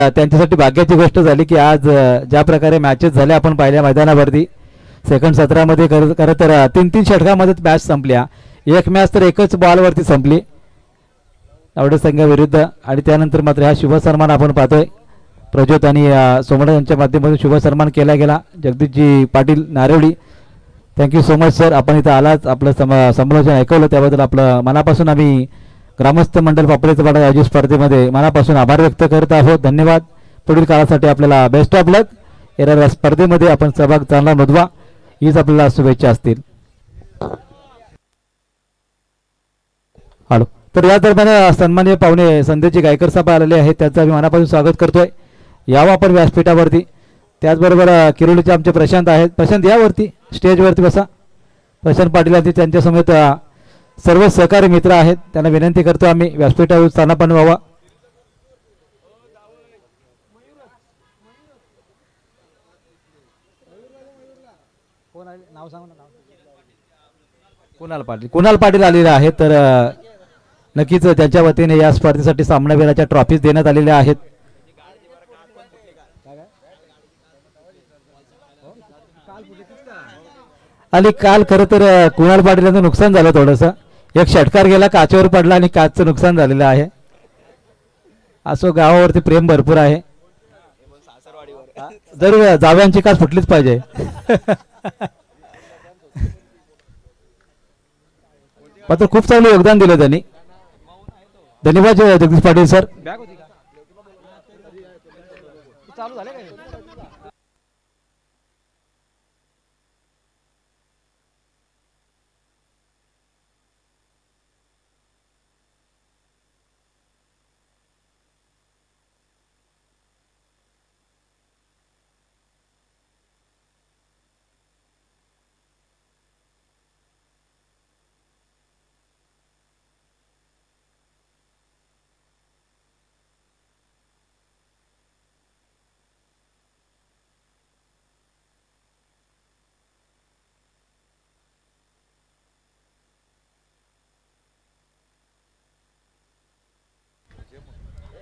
त्यांच्यासाठी भाग्याची गोष्ट झाली की आज ज्या प्रकारे मॅचेस झाल्या आपण पाहिल्या मैदानावरती सेकंड सत्रामध्ये खरं तर 3-3 षटकामध्ये मॅच संपल्या. एक मॅच तर एकच बॉलवरती संपली आवडे संघाविरुद्ध. आणि त्यानंतर मात्र हा शुभ सन्मान आपण पाहतोय प्रज्योत आणि सोमडा यांच्या माध्यमातून शुभ सन्मान केला गेला. जगदीशजी Patil Narewadi, thank you so much sir. आपण इथं आलाच, आपलं संभाषण ऐकवलं त्याबद्दल आपलं मनापासून आम्ही ग्रामस्थ मंडळ पापडीचा पाडा आयोजित स्पर्धेमध्ये मनापासून आभार व्यक्त करत आहोत. धन्यवाद. पुढील काळासाठी आपल्याला बेस्ट ऑफ लक. येणाऱ्या स्पर्धेमध्ये आपण सहभाग चांगला नोंदवा हीच आपल्याला शुभेच्छा असतील. हॅलो. तर या दरम्यान सन्माननीय पाहुणे संदेशजी गायकर साहेब आलेले आहेत, त्यांचं आम्ही मनापासून स्वागत करतोय. यावं आपण व्यासपीठावरती. त्याचबरोबर किरोलीचे आमचे प्रशांत आहेत. प्रशांत यावरती स्टेजवरती बसा. प्रशांत पाटील आहेत, त्यांच्या समेत सर्व सहकारी मित्र आहेत, त्यांना विनंती करतो आम्ही व्यासपीठावर स्थानापन्न व्हावा. कुणाल पाटील आलेले आहेत. तर नक्कीच त्यांच्या वतीने या स्पर्धेसाठी सामनावीराच्या ट्रॉफीज देण्यात आलेल्या आहेत. आणि काल खरं तर कुणाल पाटील यांचं नुकसान झालं थोडंसं. एक षटकार गेला, काचेवर पडला आणि काचचं नुकसान झालेलं आहे. असो, गावावरती प्रेम भरपूर आहे. जर जाव्यांची काच फुटलीच पाहिजे. मात्र खूप चांगलं योगदान दिलं त्यांनी. धन्यवाद जगदीश पाटील सर.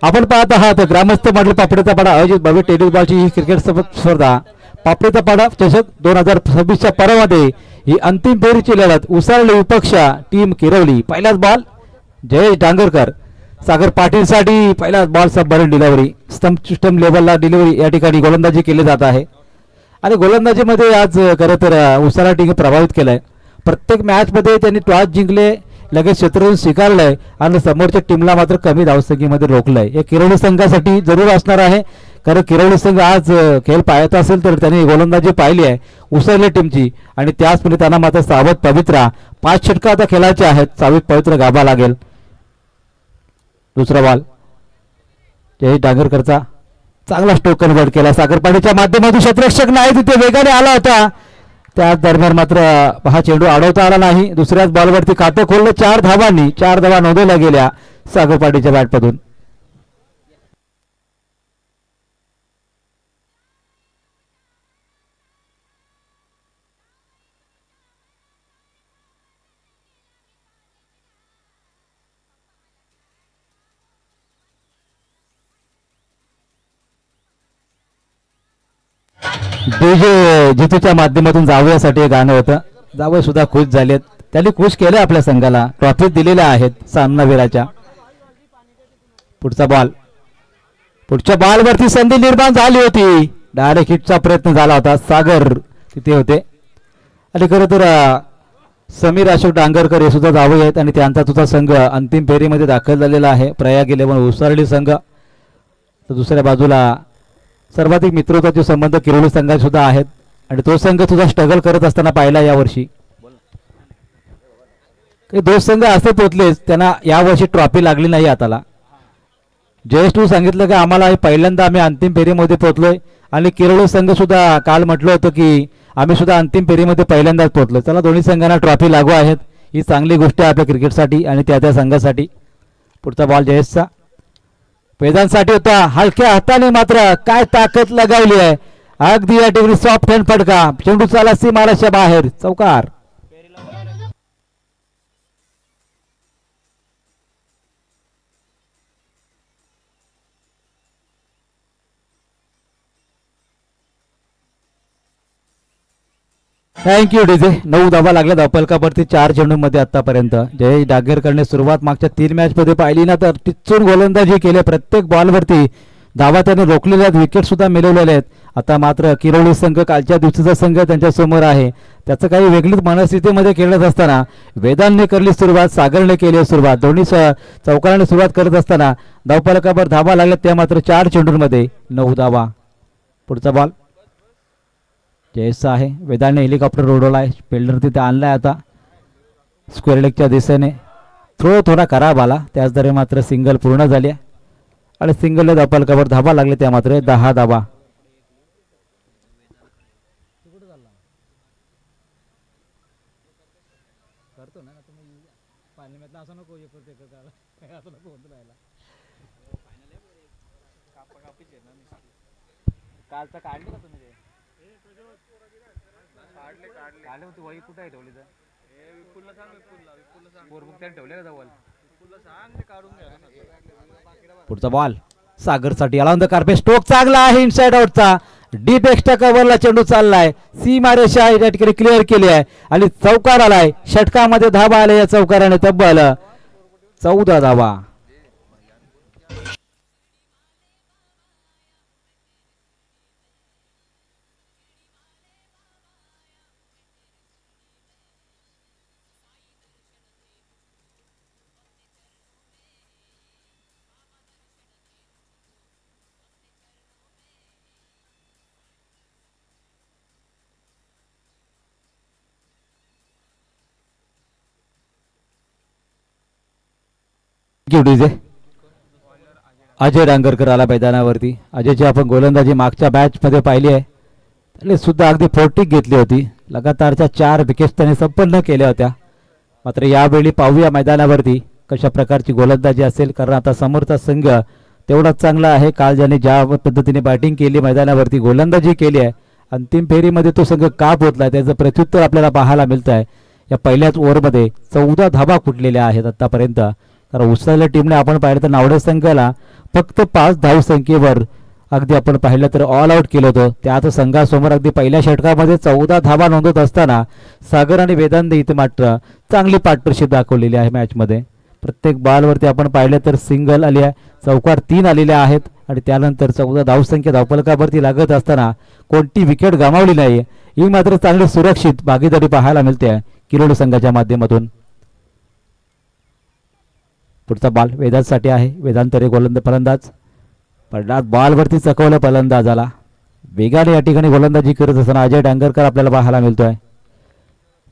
आपण पाहत आहात ग्रामस्थ मंडळ पापडीचा पाडा आयोजित भव्य टेनिस बॉलची ही क्रिकेट स्पर्धा पापडीचा पाडा चषक 2026च्या पर्वामध्ये ही अंतिम फेरीची लढत. उसळली विपक्ष टीम किरवली. पहिलाच बॉल जयेश डांगरकर. सागर पाटील साठी पहिलाच ball submarine delivery. Stump system लेवलला डिलिव्हरी या ठिकाणी गोलंदाजी केली जात आहे. आणि गोलंदाजीमध्ये आज खरं तर उसाला टीम प्रभावित केलंय. प्रत्येक मॅच मध्ये त्यांनी टॉस जिंकले, लगेच क्षेत्र स्वीकारलंय आणि समोरच्या टीमला मात्र कमी धावसंख्येमध्ये रोखलंय. हे किरवली संघासाठी जरूर असणार आहे, कारण किरवली संघ आज खेळ पाहत असेल तर त्यांनी गोलंदाजी पाहिली आहे उसळल्या टीमची. आणि त्याचप्रमाणे त्यांना मात्र सावध पवित्रा 5 षटकं आता खेळायचे आहेत. सावध पवित्र गाभा लागेल. दुसरा बॉल जयेश डांगरकरचा चांगला स्ट्रोक कन्वर्ट केला. सागरपाडीच्या माध्यमातून क्षेत्ररक्षक नाही तिथे वेगाने आला होता. त्या दरम्यान मात्र हा चेंडू अडवता आला नाही. दुसऱ्याच बॉलवरती खातं खोललं. 4 धावांनी 4 धावा नोंदवल्या गेल्या सागरपाडीच्या बॅटमधून. डीजे जितूच्या माध्यमातून जावयासाठी गाणं होतं. जावय सुद्धा खुश झालेत. त्यांनी खुश केलं आपल्या संघाला. ट्रॉफी दिलेल्या आहेत सामनावीराच्या. पुढचा बॉल. पुढच्या बॉलवरती संधी निर्माण झाली होती. डायरेक्ट हिटचा प्रयत्न झाला होता. सागर तिथे होते. आणि खरं तर समीर अशोक डांगरकर हे सुद्धा जावई आहेत आणि त्यांचा तुझा संघ अंतिम फेरीमध्ये दाखल झालेला आहे. प्रयाग 11 उसरली संघ. तर दुसऱ्या बाजूला सर्वाधिक मित्रत्वाचे संबंध किरोली संघात सुद्धा आहेत आणि तो संघ तुझा स्ट्रगल करत असताना पाहिला यावर्षी. दोन संघ असे पोचले त्यांना यावर्षी ट्रॉफी लागली नाही हाताला. जयेश तू सांगितलं की आम्हाला पहिल्यांदा आम्ही अंतिम फेरीमध्ये पोहोचलोय आणि किरोली संघ सुद्धा काल म्हटलं होतं की आम्ही सुद्धा अंतिम फेरीमध्ये पहिल्यांदाच पोहोचलो. चला दोन्ही संघांना ट्रॉफी लागू आहेत. ही चांगली गोष्ट आहे आपल्या क्रिकेटसाठी आणि त्या संघासाठी. पुढचा बॉल जयेशचा वेदांसाठी होता. हलक्या हाताने मात्र काय ताकद लगावली आहे. अगदी या ठिकाणी सॉफ्ट हँड फटका. चेंडू चाला सीमाराच्या बाहेर. चौकार. Thank you DJ. 9 धावा लागल्या धावपलकावरती 4 चेंडूंमध्ये आतापर्यंत. जयेश डागेरकरने सुरुवात मागच्या 3 मॅच मध्ये पाहिली ना तर टिच्चून गोलंदाजी केली. प्रत्येक बॉलवरती धावा त्याने रोखलेल्या आहेत, विकेट सुद्धा मिळवलेले आहेत. आता मात्र किरोळी संघ कालच्या दिवसाचा संघ त्यांच्या समोर आहे. त्याचं काही वेगळीच मनस्थितीमध्ये खेळत असताना वेदांतने केली सुरुवात, सागरने केली सुरुवात. दोन्ही चौकाराने सुरुवात करत असताना धावपलकावर धावा लागल्या त्या मात्र 4 चेंडूंमध्ये 9 धावा. पुढचा बॉल जयेशचा आहे. वेदांतने हेलिकॉप्टर उडवला आहे, फिल्डर तिथे आणलाय. आता स्क्वेअर लेगच्या दिशेने थोडा खराब आला, त्याचद्वारे मात्र सिंगल पूर्ण झाली आहे आणि सिंगलने धावपलकावर धावा लागले त्या मात्र 10 धावा. कालचा काढले का तुम्ही ते? काढले होते वही कुठे आहे ठेवली तर? ठेवले का जवळ? पुढचा बॉल सागरसाठी आला ऑन द कार्पेट. स्ट्रोक चांगला आहे इनसाइड आउटचा. डीप एक्स्ट्रा कव्हरला चेंडू चाललाय. सीमारेषा या ठिकाणी क्लिअर केली आहे आणि चौकार आलाय. षटकामध्ये धावा आले या चौकाराने तब्बल 14 धावा. अजय डांगरकर आला मैदानावरती. अजयची आपण गोलंदाजी मागच्या मॅच मध्ये पाहिली आहे, त्याने सुद्धा अगदी फोर्टिक घेतली होती. लगातारच्या 4 विकेट्स त्याने संपन्न केल्या होत्या. मात्र यावेळी पाहूया मैदानावरती कशा प्रकारची गोलंदाजी असेल, कारण आता समोरचा संघ तेवढाच चांगला आहे. काल ज्याने ज्या पद्धतीने बॅटिंग केली, मैदानावरती गोलंदाजी केली आहे, अंतिम फेरीमध्ये तो संघ का पोहोचलाय त्याचं प्रत्युत्तर आपल्याला पाहायला मिळतं आहे. या पहिल्याच ओव्हरमध्ये 14 धावा कुठलेल्या आहेत आतापर्यंत. तर उचललेल्या टीमने आपण पाहिलं तर नावडे संघाला फक्त 5 धावसंख्येवर अगदी आपण पाहिलं तर ऑल आउट केलं होतं. त्याच संघासमोर अगदी पहिल्या षटकामध्ये 14 धावा नोंदवत असताना सागर आणि वेदांत इथे मात्र चांगली पार्टनरशिप दाखवलेली आहे मॅचमध्ये. प्रत्येक बॉलवरती आपण पाहिलं तर सिंगल आली आहे, चौकार 3 आलेले आहेत आणि त्यानंतर 14 धावसंख्या धावफलकावरती लागत असताना कोणती विकेट गमावली नाही. ही मात्र चांगली सुरक्षित भागीदारी पाहायला मिळते आहे किरोळी संघाच्या माध्यमातून. पुढचा बॉल वेदांतसाठी आहे. वेदांत रे फलंदाज पडला, बॉलवरती चकवलं फलंदाजाला. वेगाने या ठिकाणी गोलंदाजी करत असताना अजय डांगरकर आपल्याला पाहायला मिळतोय.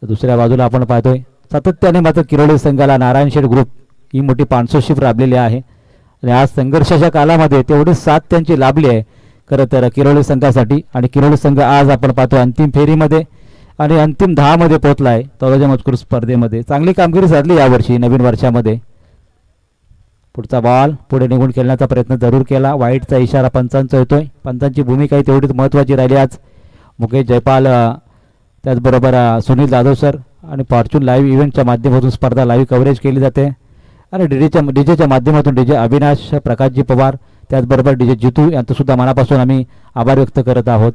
दुसऱ्या बाजूला आपण पाहतोय सातत्याने मात्र किरोळी संघाला नारायण शेठ ग्रुप ही मोठी पार्टनरशिप राबलेली आहे आणि आज संघर्षाच्या कालामध्ये तेवढी साथ त्यांची लाभली आहे खरं तर किरोळी संघासाठी. आणि किरोळी संघ आज आपण पाहतो अंतिम फेरीमध्ये आणि अंतिम 10 मध्ये पोहोचला आहे तळोजा मजकूर स्पर्धेमध्ये. चांगली कामगिरी साधली यावर्षी नवीन वर्षामध्ये. पुढचा बॉल पुढे निघून खेळण्याचा प्रयत्न जरूर केला. वाईटचा इशारा पंचांचा येतोय. पंचांची भूमिकाही तेवढीच महत्त्वाची राहिली आज. मुकेश जयपाल, त्याचबरोबर सुनील जाधव सर आणि फॉर्च्यून लाईव्ह इव्हेंटच्या माध्यमातून स्पर्धा लाईव्ह कव्हरेज केली जाते आणि डीजेच्या माध्यमातून डीजे अविनाश, प्रकाशजी पवार, त्याचबरोबर डीजे जितू यांचं सुद्धा मनापासून आम्ही आभार व्यक्त करत आहोत.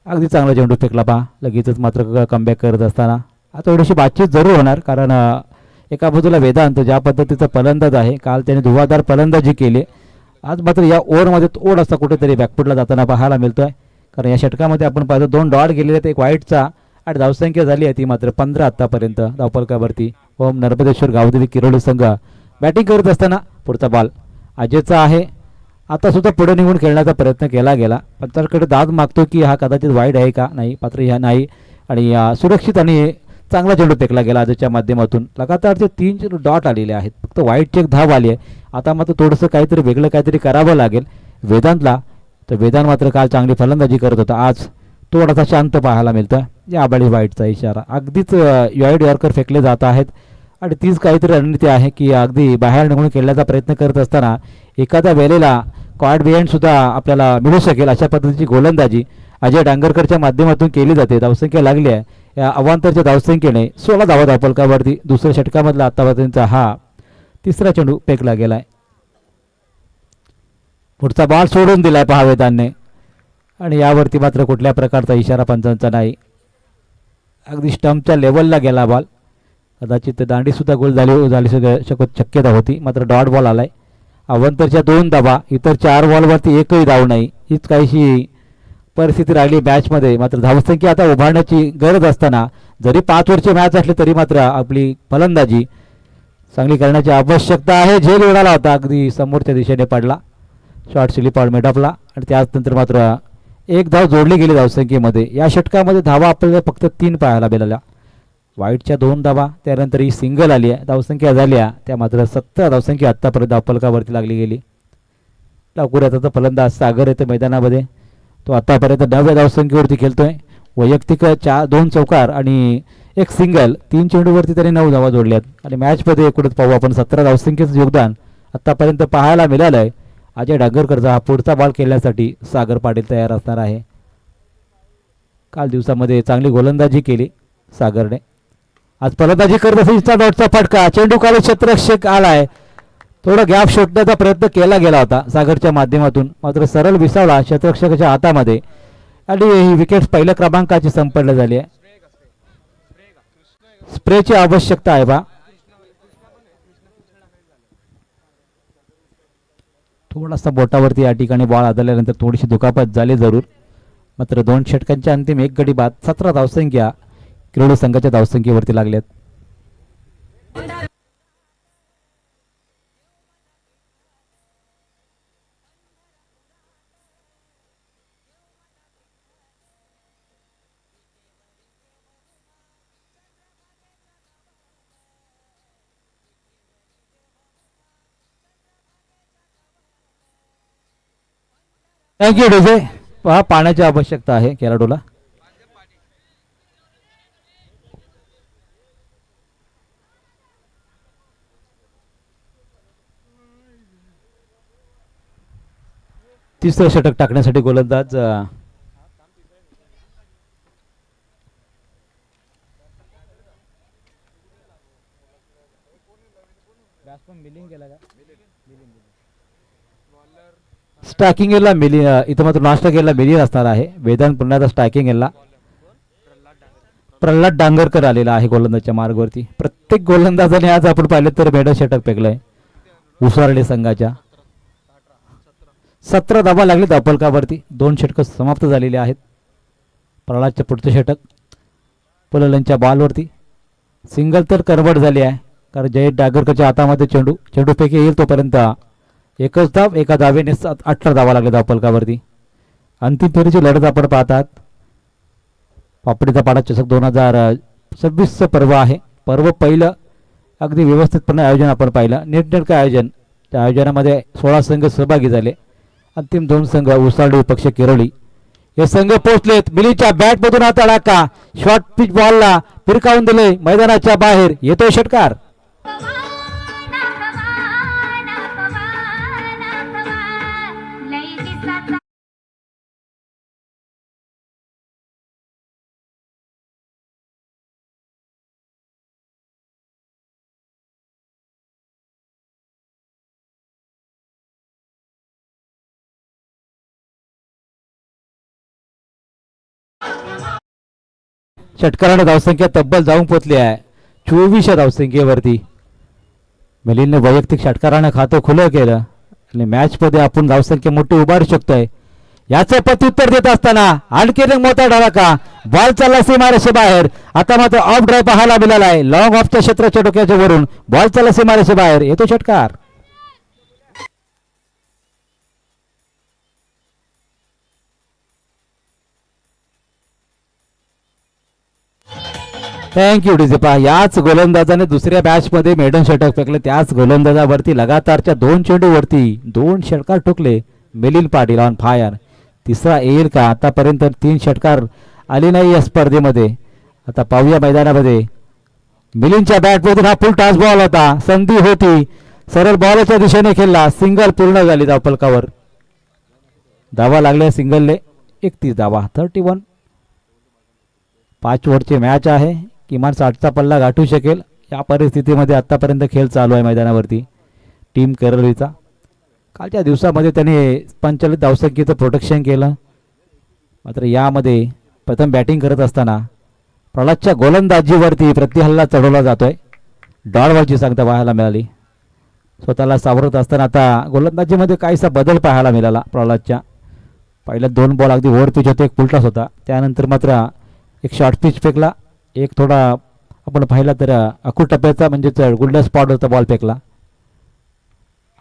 अगदी चांगला चेंडू फेकला पहा लगेचच मात्र कमबॅक करत असताना. आता थोडीशी बातचीत जरूर होणार कारण एका बाजूला वेदांत ज्या पद्धतीचा फलंदाज आहे, काल त्याने धुवाधार फलंदाजी केली. आज मात्र या ओव्हरमध्ये थोडासा कुठेतरी बॅकफुटला जाताना पाहायला मिळतोय कारण या षटकामध्ये आपण पाहतो 2 डॉट गेलेले आहेत, एक वाईटचा आणि धावसंख्या झाली आहे ती मात्र 15 आतापर्यंत धावफलकावरती. ओम नर्मदेश्वर गावदेवी किरोळी संघ बॅटिंग करत असताना पुढचा बॉल अजयचा आहे. आता सुद्धा पुढे निघून खेळण्याचा प्रयत्न केला गेला. पंचांकडे दाद मागतो की हा कदाचित वाईट आहे का, नाही पात्र ह्या नाही आणि सुरक्षित आणि चांगला चेंडू फेकला गेला अजयच्या माध्यमातून. लगातारचे 3 डॉट आलेले आहेत, फक्त वाईटची एक धाव आली आहे. आता मात्र थोडंसं काहीतरी वेगळं काहीतरी करावं लागेल वेदांतला. तर वेदांत मात्र काल चांगली फलंदाजी करत होता, आज थोडासा शांत पाहायला मिळतं. या आबाळी वाईटचा इशारा. अगदीच वाईड यॉर्कर फेकले जात आहेत आणि तीच काहीतरी रणनीती आहे की अगदी बाहेर निघून खेळण्याचा प्रयत्न करत असताना एखाद्या वेळेला क्वाड बिहाइंड सुद्धा आपल्याला मिळू शकेल अशा पद्धतीची गोलंदाजी अजय डांगरकरच्या माध्यमातून केली जाते. धावसंख्या लागली आहे. या अवांतरच्या धावसंख्येने 16 धावा धावफलकावरती. दुसऱ्या षटकामधला आतापर्यंतचा हा 3रा चेंडू फेकला गेलाय. पुढचा बॉल सोडून दिलाय पहा वेदांतने आणि यावरती मात्र कुठल्या प्रकारचा इशारा पंचांचा नाही. अगदी स्टंपच्या लेवलला गेला बॉल. कदाचित दांडीसुद्धा गोल झाली शक्यता होती, मात्र डॉट बॉल आलाय. अवंतरच्या 2 धावा, इतर 4 बॉलवरती एकही धाव नाही. हीच काहीशी परिस्थिती राहिली मॅचमध्ये. मात्र धावसंख्या आता उभारण्याची गरज असताना जरी 5 ओव्हरची मॅच असली तरी मात्र आपली फलंदाजी चांगली करण्याची आवश्यकता आहे. झेल उडाला होता, अगदी समोरच्या दिशेने पडला, शॉर्ट स्लिप आउट मिडॉपला आणि त्यानंतर मात्र एक धाव जोडली गेली धावसंख्येमध्ये. या षटकामध्ये धावा आपल्याला फक्त 3 पाहायला मिळाल्या. वाईटच्या 2 धावा, त्यानंतर ही सिंगल आली आहे. धावसंख्या झाल्या त्या मात्र 17 धावसंख्या आत्तापर्यंत धावफलकावरती लागली गेली. लवकर आता फलंदाज सागर येतो मैदानामध्ये. तो आतापर्यंत 9व्या धावसंख्येवरती खेळतोय. वैयक्तिक 2 चौकार आणि एक सिंगल, 3 चेंडूवरती त्याने 9 धावा जोडल्यात. आणि मॅचमध्ये एकूणच पाहू आपण 17 धावसंख्येचं योगदान आत्तापर्यंत पाहायला मिळालं आहे. अजय डांगरकरचा हा पुढचा बॉल खेळण्यासाठी सागर पाटील तयार असणार आहे. काल दिवसामध्ये चांगली गोलंदाजी केली सागरने. आज फलंदाजी करत असताना डॉटचा फटका, चेंडू काढून क्षेत्ररक्षक आलाय. थोडा गॅप शोधण्याचा प्रयत्न केला गेला होता सागरच्या माध्यमातून, मात्र सरळ विसावला क्षेत्ररक्षकाच्या हातामध्ये आणि ही विकेट पहिल्या क्रमांकाची संपन्न झाली आहे. स्प्रेची आवश्यकता आहे बा. थोडासा बोटावरती या ठिकाणी बॉल आदळल्यानंतर थोडीशी दुखापत झाली जरूर. मात्र 2 षटकांच्या अंतिम 1 गडी बाद 17 धावसंख्या किरोली संघाच्या धावसंख्येवरती लागल्यात. Thank you DJ. पहा, पाण्याची आवश्यकता आहे खेळाडूला. तिसरं षटक टाकण्यासाठी गोलंदाज स्टॅकिंग एला इथं मात्र नाश्ता केला मिलियन असणार आहे. वेदांत पुन्हा स्टॅकिंग एला प्रल्हाद डांगरकर आलेला आहे गोलंदाजच्या मार्गावरती. प्रत्येक गोलंदाजाने आज आपण पाहिलं तर मेडल षटक फेकलंय उसरणे संघाच्या. 17 धावा लागले धावफलकावरती. 2 षटकं समाप्त झालेले आहेत. प्रल्हादचे पुढचे षटक पुललनच्या बॉलवरती सिंगल तर कन्वर्ट झाली आहे, कारण जयेश डागरकरच्या हातामध्ये चेंडूपैकी येईल तोपर्यंत एकच धाव, एका धावेने 18 धावा लागले धावफलकावरती. अंतिम फेरीची लढत आपण पाहतात. पापडीचा पाडा चषक 2026 पर्व आहे. पर्व पहिलं अगदी व्यवस्थितपणे आयोजन आपण पाहिलं. नेटनेटकं आयोजन. त्या आयोजनामध्ये 16 संघ सहभागी झाले. अंतिम 2 संघ उसाळी विपक्ष किरोली हे संघ पोहोचलेत. मिलीच्या बॅटमधून हा तडाखा शॉर्ट पिच बॉलला फिरकावून दिले मैदानाच्या बाहेर. येतोय षटकार. षटकाराने धावसंख्या तब्बल जाऊन पोचली आहे 24 धावसंख्येवरती. मिलिंदने वैयक्तिक षटकाराने खातं खुलं केलं आणि मॅच मध्ये आपण धावसंख्या मोठी उभारू शकतोय याचं प्रत्युत्तर देत असताना आणखी एक मोठा धडाका. बॉल चालला सीमारेषे बाहेर. आता मात्र ऑफ ड्राईव्ह पाहायला मिळाला आहे. लॉंग ऑफच्या क्षेत्राच्या डोक्याच्या वरून बॉल चालला सीमारेषे बाहेर. येतो षटकार. थँक्यू डीजेपा. याच गोलंदाजाने दुसऱ्या मॅच मध्ये मेडन षटक फेकले. त्याच गोलंदाजावरती लगातारच्या 2 चेंडूवरती 2 षटकार ठोकले मिलिंद पाटील ऑन फायर. तिसरा येईल का? आतापर्यंत 3 षटकार आले नाही या स्पर्धेमध्ये. आता पाहूया मैदानामध्ये. मिलिंदच्या बॅटमधून हा फुल टॉस बॉल होता. संधी होती, सरळ बॉलच्या दिशेने खेळला. सिंगल पूर्ण झाली धावफलकावर. धावा लागल्या सिंगलने 31 धावा 31. 5 ओव्हरची मॅच आहे. किमान 60चा पल्ला गाठू शकेल या परिस्थितीमध्ये आतापर्यंत खेळ चालू आहे मैदानावरती टीम केरळीचा. कालच्या दिवसामध्ये त्याने 45 धावसंख्येचं प्रोटेक्शन केलं. मात्र यामध्ये प्रथम बॅटिंग करत असताना प्रल्हादच्या गोलंदाजीवरती प्रतिहल्ला चढवला जातोय. डॉट सांगता पाहायला मिळाली. स्वतःला सावरत असताना आता गोलंदाजीमध्ये काहीसा बदल पाहायला मिळाला प्रल्हादच्या. पहिल्या 2 बॉल अगदी ओव्हर पिच होते, एक फुलटॉस होता. त्यानंतर मात्र एक शॉर्ट पिच फेकला, एक थोडा आपण पाहिला तर अकूट टप्प्याचा म्हणजेच गुल्डन स्पॉट होता बॉल फेकला.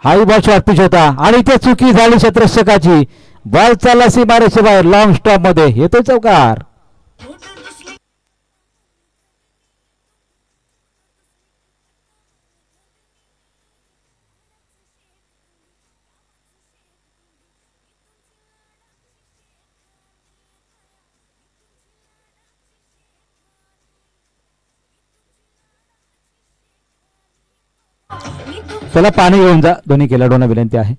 हाही बॉल शॉर्ट पिच होता आणि इथे चुकी झाली क्षेत्ररक्षकाची. बॉल चालला सीमारेषे बाहेर, लॉंग स्टॉप मध्ये येतोय चौकार. चला पाणी घेऊन जा, दोन्ही खेळाडूंना विनंती आहे.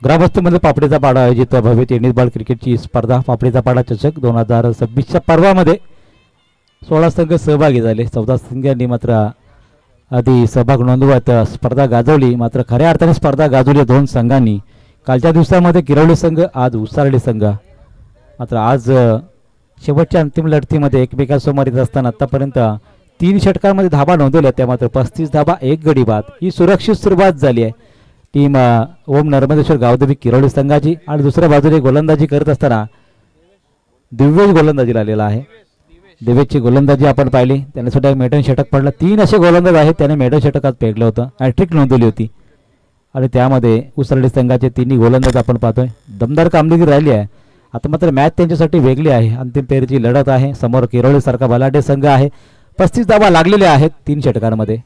ग्रामस्थमध्ये पापडीचा पाडा आयोजित भव्य टेनिस बॉल क्रिकेटची स्पर्धा पापडीचा पाडा चषक 2026च्या पर्वामध्ये 16 संघ सहभागी झाले. 14 संघांनी मात्र आधी सहभाग नोंदवत स्पर्धा गाजवली. मात्र खऱ्या अर्थाने स्पर्धा गाजवली 2 संघांनी. कालच्या दिवसामध्ये किरवली संघ, आज उसारडी संघ. मात्र आज शेवटच्या अंतिम लढतीमध्ये एकमेकांसमोर येत असताना आतापर्यंत 3 षटकांमध्ये धाबा नोंदवल्या, त्या मात्र 35 धाबा 1 गडी बाद ही सुरक्षित सुरुवात झाली आहे टीम ओम नर्मदेश्वर गावदेवी किरवली संघाची. आणि दुसऱ्या बाजूने गोलंदाजी करत असताना दिव्येश गोलंदाजीला आलेला आहे. दिव्येशची गोलंदाजी आपण पाहिली, त्याने सुद्धा एक मेडन षटक पडलं. 3 असे गोलंदाज आहेत त्याने मेडन षटक आज फेकलं होतं, हॅट्रिक नोंदवली होती. आणि त्यामध्ये उसरडी संघाचे 3 गोलंदाज आपण पाहतोय. दमदार कामगिरी राहिली आहे. आता मात्र मॅच त्यांच्यासाठी वेगळी आहे, अंतिम फेरीची लढत आहे. समोर किरवली सारखा बलाढ्य संघ आहे. 35 धावा लागलेल्या आहेत 3 षटकांमध्ये.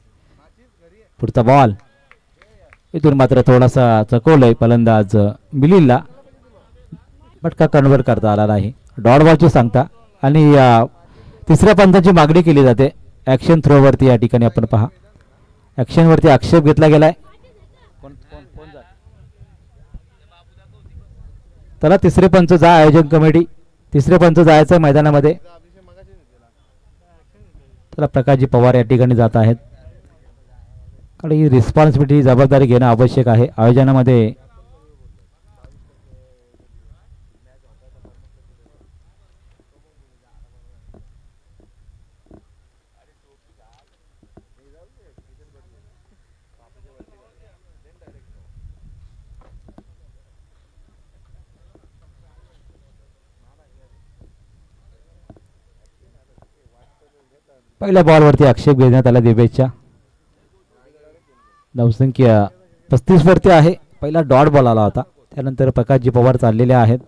पुढचा बॉल इथून मात्र थोडासा चकवलंय फलंदाज मिलिंदला, फटका कन्व्हर्ट करता आला नाही. डॉट बॉलची सांगता आणि तिसऱ्या पंचाची मागणी केली जाते ॲक्शन थ्रोवरती. या ठिकाणी आपण पहा ॲक्शनवरती आक्षेप घेतला गेलाय. त्याला तिसरे पंच जा, आयोजन कमिटी तिसरे पंच जायचं मैदानामध्ये. त्याला प्रकाशजी पवार या ठिकाणी जात आहेत, कारण ही रिस्पॉन्सिबिलिटी जबाबदारी घेणं आवश्यक आहे आयोजनामध्ये. पहिल्या बॉलवरती आक्षेप घेण्यात आला दिव्येशच्या. धावसंख्या 35 वरती आहे. पहिला डॉट बॉल आला होता, त्यानंतर प्रकाशजी पवार चाललेले आहेत.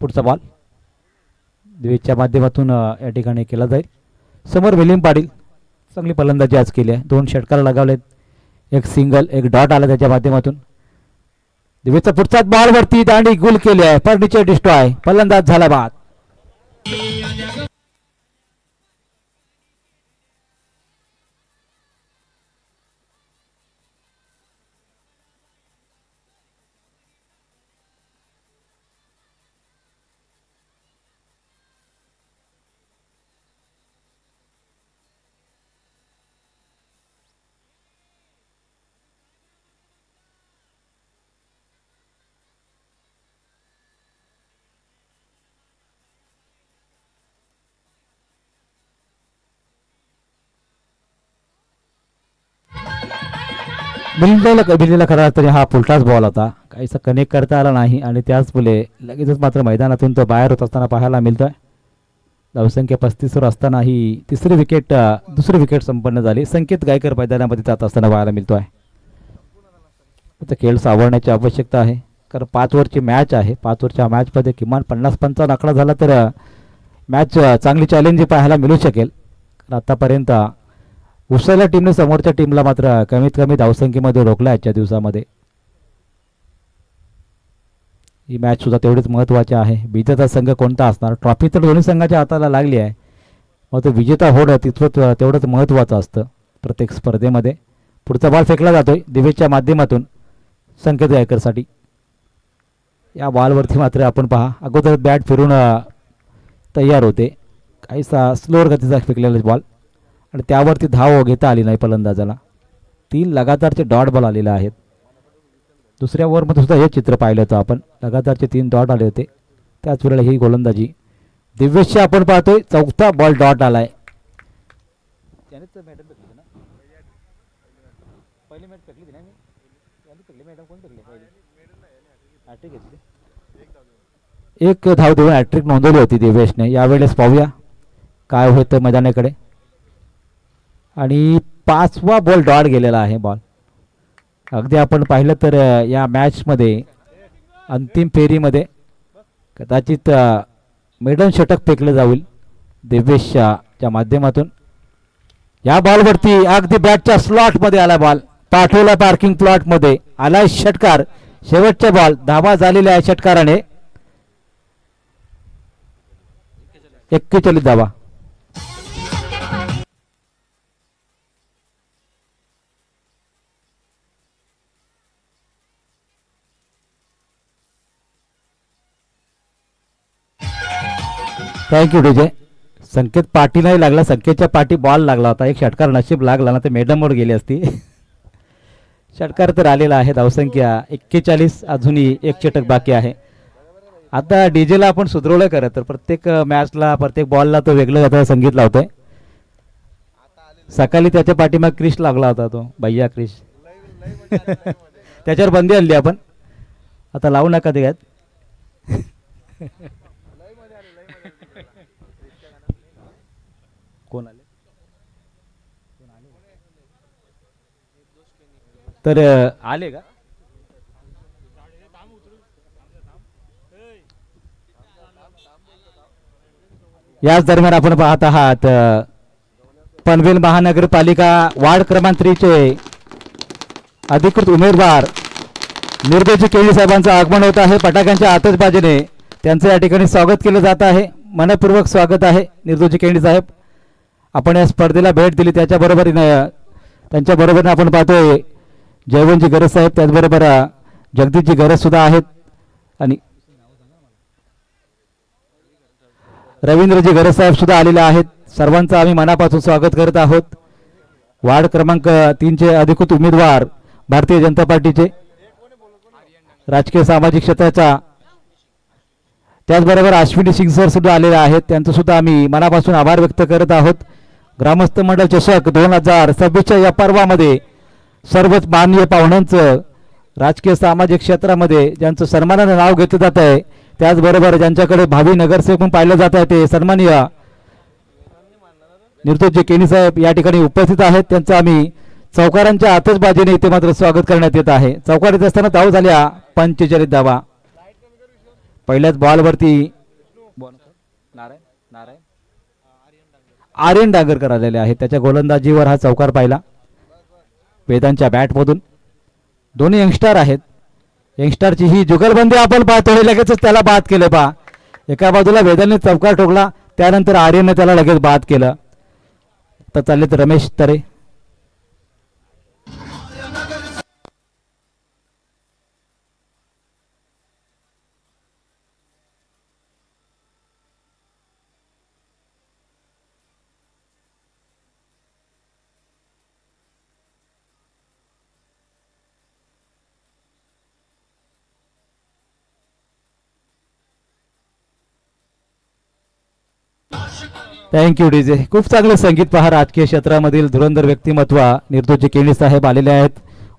पुढचा बॉल दिव्येशच्या माध्यमातून या ठिकाणी केला जाईल. समोर विलियम पाटील चांगली फलंदाजी आज केली आहे. 2 षटकार लगावलेत, एक सिंगल, एक डॉट आला त्याच्या माध्यमातून. दिव्येशचा पुढचा बॉल वरती दांडी गुल केली आहे, फर्निचर डिस्ट्रॉय, फलंदाज झाला बाद. बिल्लीला खरा तरी हा फुलटाच बॉल होता, काहीसा कनेक्ट करता आला नाही आणि त्याच मुले लगेचच मात्र मैदानातून तो बाहेर होत असताना पाहायला मिळतोय. धावसंख्या 35 वर असताना ही दुसरी विकेट संपन्न झाली. संकेत गायकर मैदानामध्ये जात असताना पाहायला मिळतोय. आता खेळ सावरण्याची आवश्यकता आहे, कारण 5 ओव्हरची मॅच आहे. 5 ओव्हरच्या मॅचमध्ये किमान 50-55 आकडा झाला तर मॅच चांगली चॅलेंजिंग पाहायला मिळू शकेल. कारण आतापर्यंत उसळल्या टीमने समोरच्या टीमला मात्र कमीत कमी धावसंख्येमध्ये रोखला आजच्या दिवसामध्ये. ही मॅच सुद्धा तेवढीच महत्त्वाची आहे. विजेता संघ कोणता असणार, ट्रॉफी तर दोन्ही संघाच्या हाताला लागली आहे, मग तो विजेता होणं तितकं तेवढंच महत्त्वाचं असतं प्रत्येक स्पर्धेमध्ये. पुढचा बॉल फेकला जातोय दिवेशच्या माध्यमातून संकेत गायकरसाठी. या बॉलवरती मात्र आपण पहा अगोदर बॅट फिरून तयार होते, काहीसा स्लोअर गतीचा फेकलेला बॉल आणि त्यावरती धाव घेता आली नाही फलंदाजाला. 3 लगातारचे डॉट बॉल आलेले आहेत. दुसऱ्या ओव्हरमध्ये सुद्धा हे चित्र पाहिलं होतं आपण, लगातारचे 3 डॉट आले होते. त्याच वेळेला ही गोलंदाजी दिव्यशी आपण पाहतोय. 4था बॉल डॉट आलाय. एक धाव देऊन हॅट्रिक नोंदवली होती दिवेशने. यावेळेस पाहूया काय होतं मैदानाकडे. आणि 5वा बॉल डॉट गेलेला आहे बॉल. अगदी आपण पाहिलं तर या मॅचमध्ये अंतिम फेरीमध्ये कदाचित मेडन षटक फेकलं जाईल दिव्येशच्या माध्यमातून. या बॉलवरती अगदी बॅटच्या स्लॉटमध्ये आला बॉल, पाठवला पार्किंग प्लॉटमध्ये, आलाय षटकार. शेवटचा बॉल धावा झालेल्या आहे षटकाराने. 41 धावा. Thank you DJ. संकेत पाठी नाही लागला, संकेतच्या पाठी बॉल लागला होता. एक षटकार नशीब लागला ना, ते मॅडमवर गेली असती. षटकार तर आलेला आहे. धावसंख्या 41, अजूनही एक षटक बाकी आहे. आता डीजेला आपण सुधरवलं करत तर प्रत्येक मॅचला प्रत्येक बॉलला तो वेगळं संगीत लावतोय. सकाळी त्याच्या पाठीमाग क्रिश लागला होता, तो भैया क्रिश. त्याच्यावर बंदी आणली आपण, आता लावू नका ते घ्यात. कोण आले तर आले का? याच दरम्यान आपण पाहत आहात पनवेल महानगरपालिका वार्ड क्रमांक 3 चे अधिकृत उमेदवार निर्दोजी केळी साहेबांचं आगमन होत आहे. फटाक्यांच्या आतषबाजीने त्यांचं या ठिकाणी स्वागत केलं जात आहे. मनपूर्वक स्वागत आहे निर्दोजी केळी साहेब. आपण या स्पर्धेला भेट दिली त्याच्याबरोबर त्यांच्याबरोबर आपण पाहतोय जयवंतजी गरज साहेब, त्याचबरोबर जगदीशजी गरज सुद्धा आहेत आणि रवींद्रजी गरज साहेब सुद्धा आलेले आहेत. सर्वांचं आम्ही मनापासून स्वागत करत आहोत. वार्ड क्रमांक 3 चे अधिकृत उमेदवार भारतीय जनता पार्टीचे राजकीय सामाजिक क्षेत्राचा, त्याचबरोबर अश्विनी सिंग सर सुद्धा आलेले आहेत. त्यांचं सुद्धा आम्ही मनापासून आभार व्यक्त करत आहोत. ग्रामस्थ मंडळ चषक 2026च्या या पर्वामध्ये सर्वच माननीय पाहुण्यांचं राजकीय सामाजिक क्षेत्रामध्ये ज्यांचं सन्मानाने नाव घेतलं जात आहे, त्याचबरोबर ज्यांच्याकडे भावी नगरसेवक म्हणून पाहिलं जात आहे, ते सन्माननीय निर्दोजी केणी साहेब या ठिकाणी उपस्थित आहेत. त्यांचं आम्ही चौकारांच्या आतषबाजीने इथे मात्र स्वागत करण्यात येत आहे. चौकारीत असताना धाव झाल्या 45 धावा. पहिल्याच बॉलवरती आर्यन डांगरकर आलेले आहेत. त्याच्या गोलंदाजीवर हा चौकार पाहिला वेदांच्या बॅटमधून. दोन्ही यंगस्टर आहेत. यंगस्टरची ही जुगलबंदी आपण पाहतोय. लगेचच त्याला बाद केलं पहा. एका बाजूला वेदांनी चौकार ठोकला, त्यानंतर आर्यनने त्याला लगेच बाद केलं. तर चालले तर रमेश तरे. Thank you DJ. खूप चांगलं संगीत पहा. राजकीय क्षेत्रामधील धुरंधर व्यक्तिमत्व निर्दोजी केणी साहेब आलेले आहेत.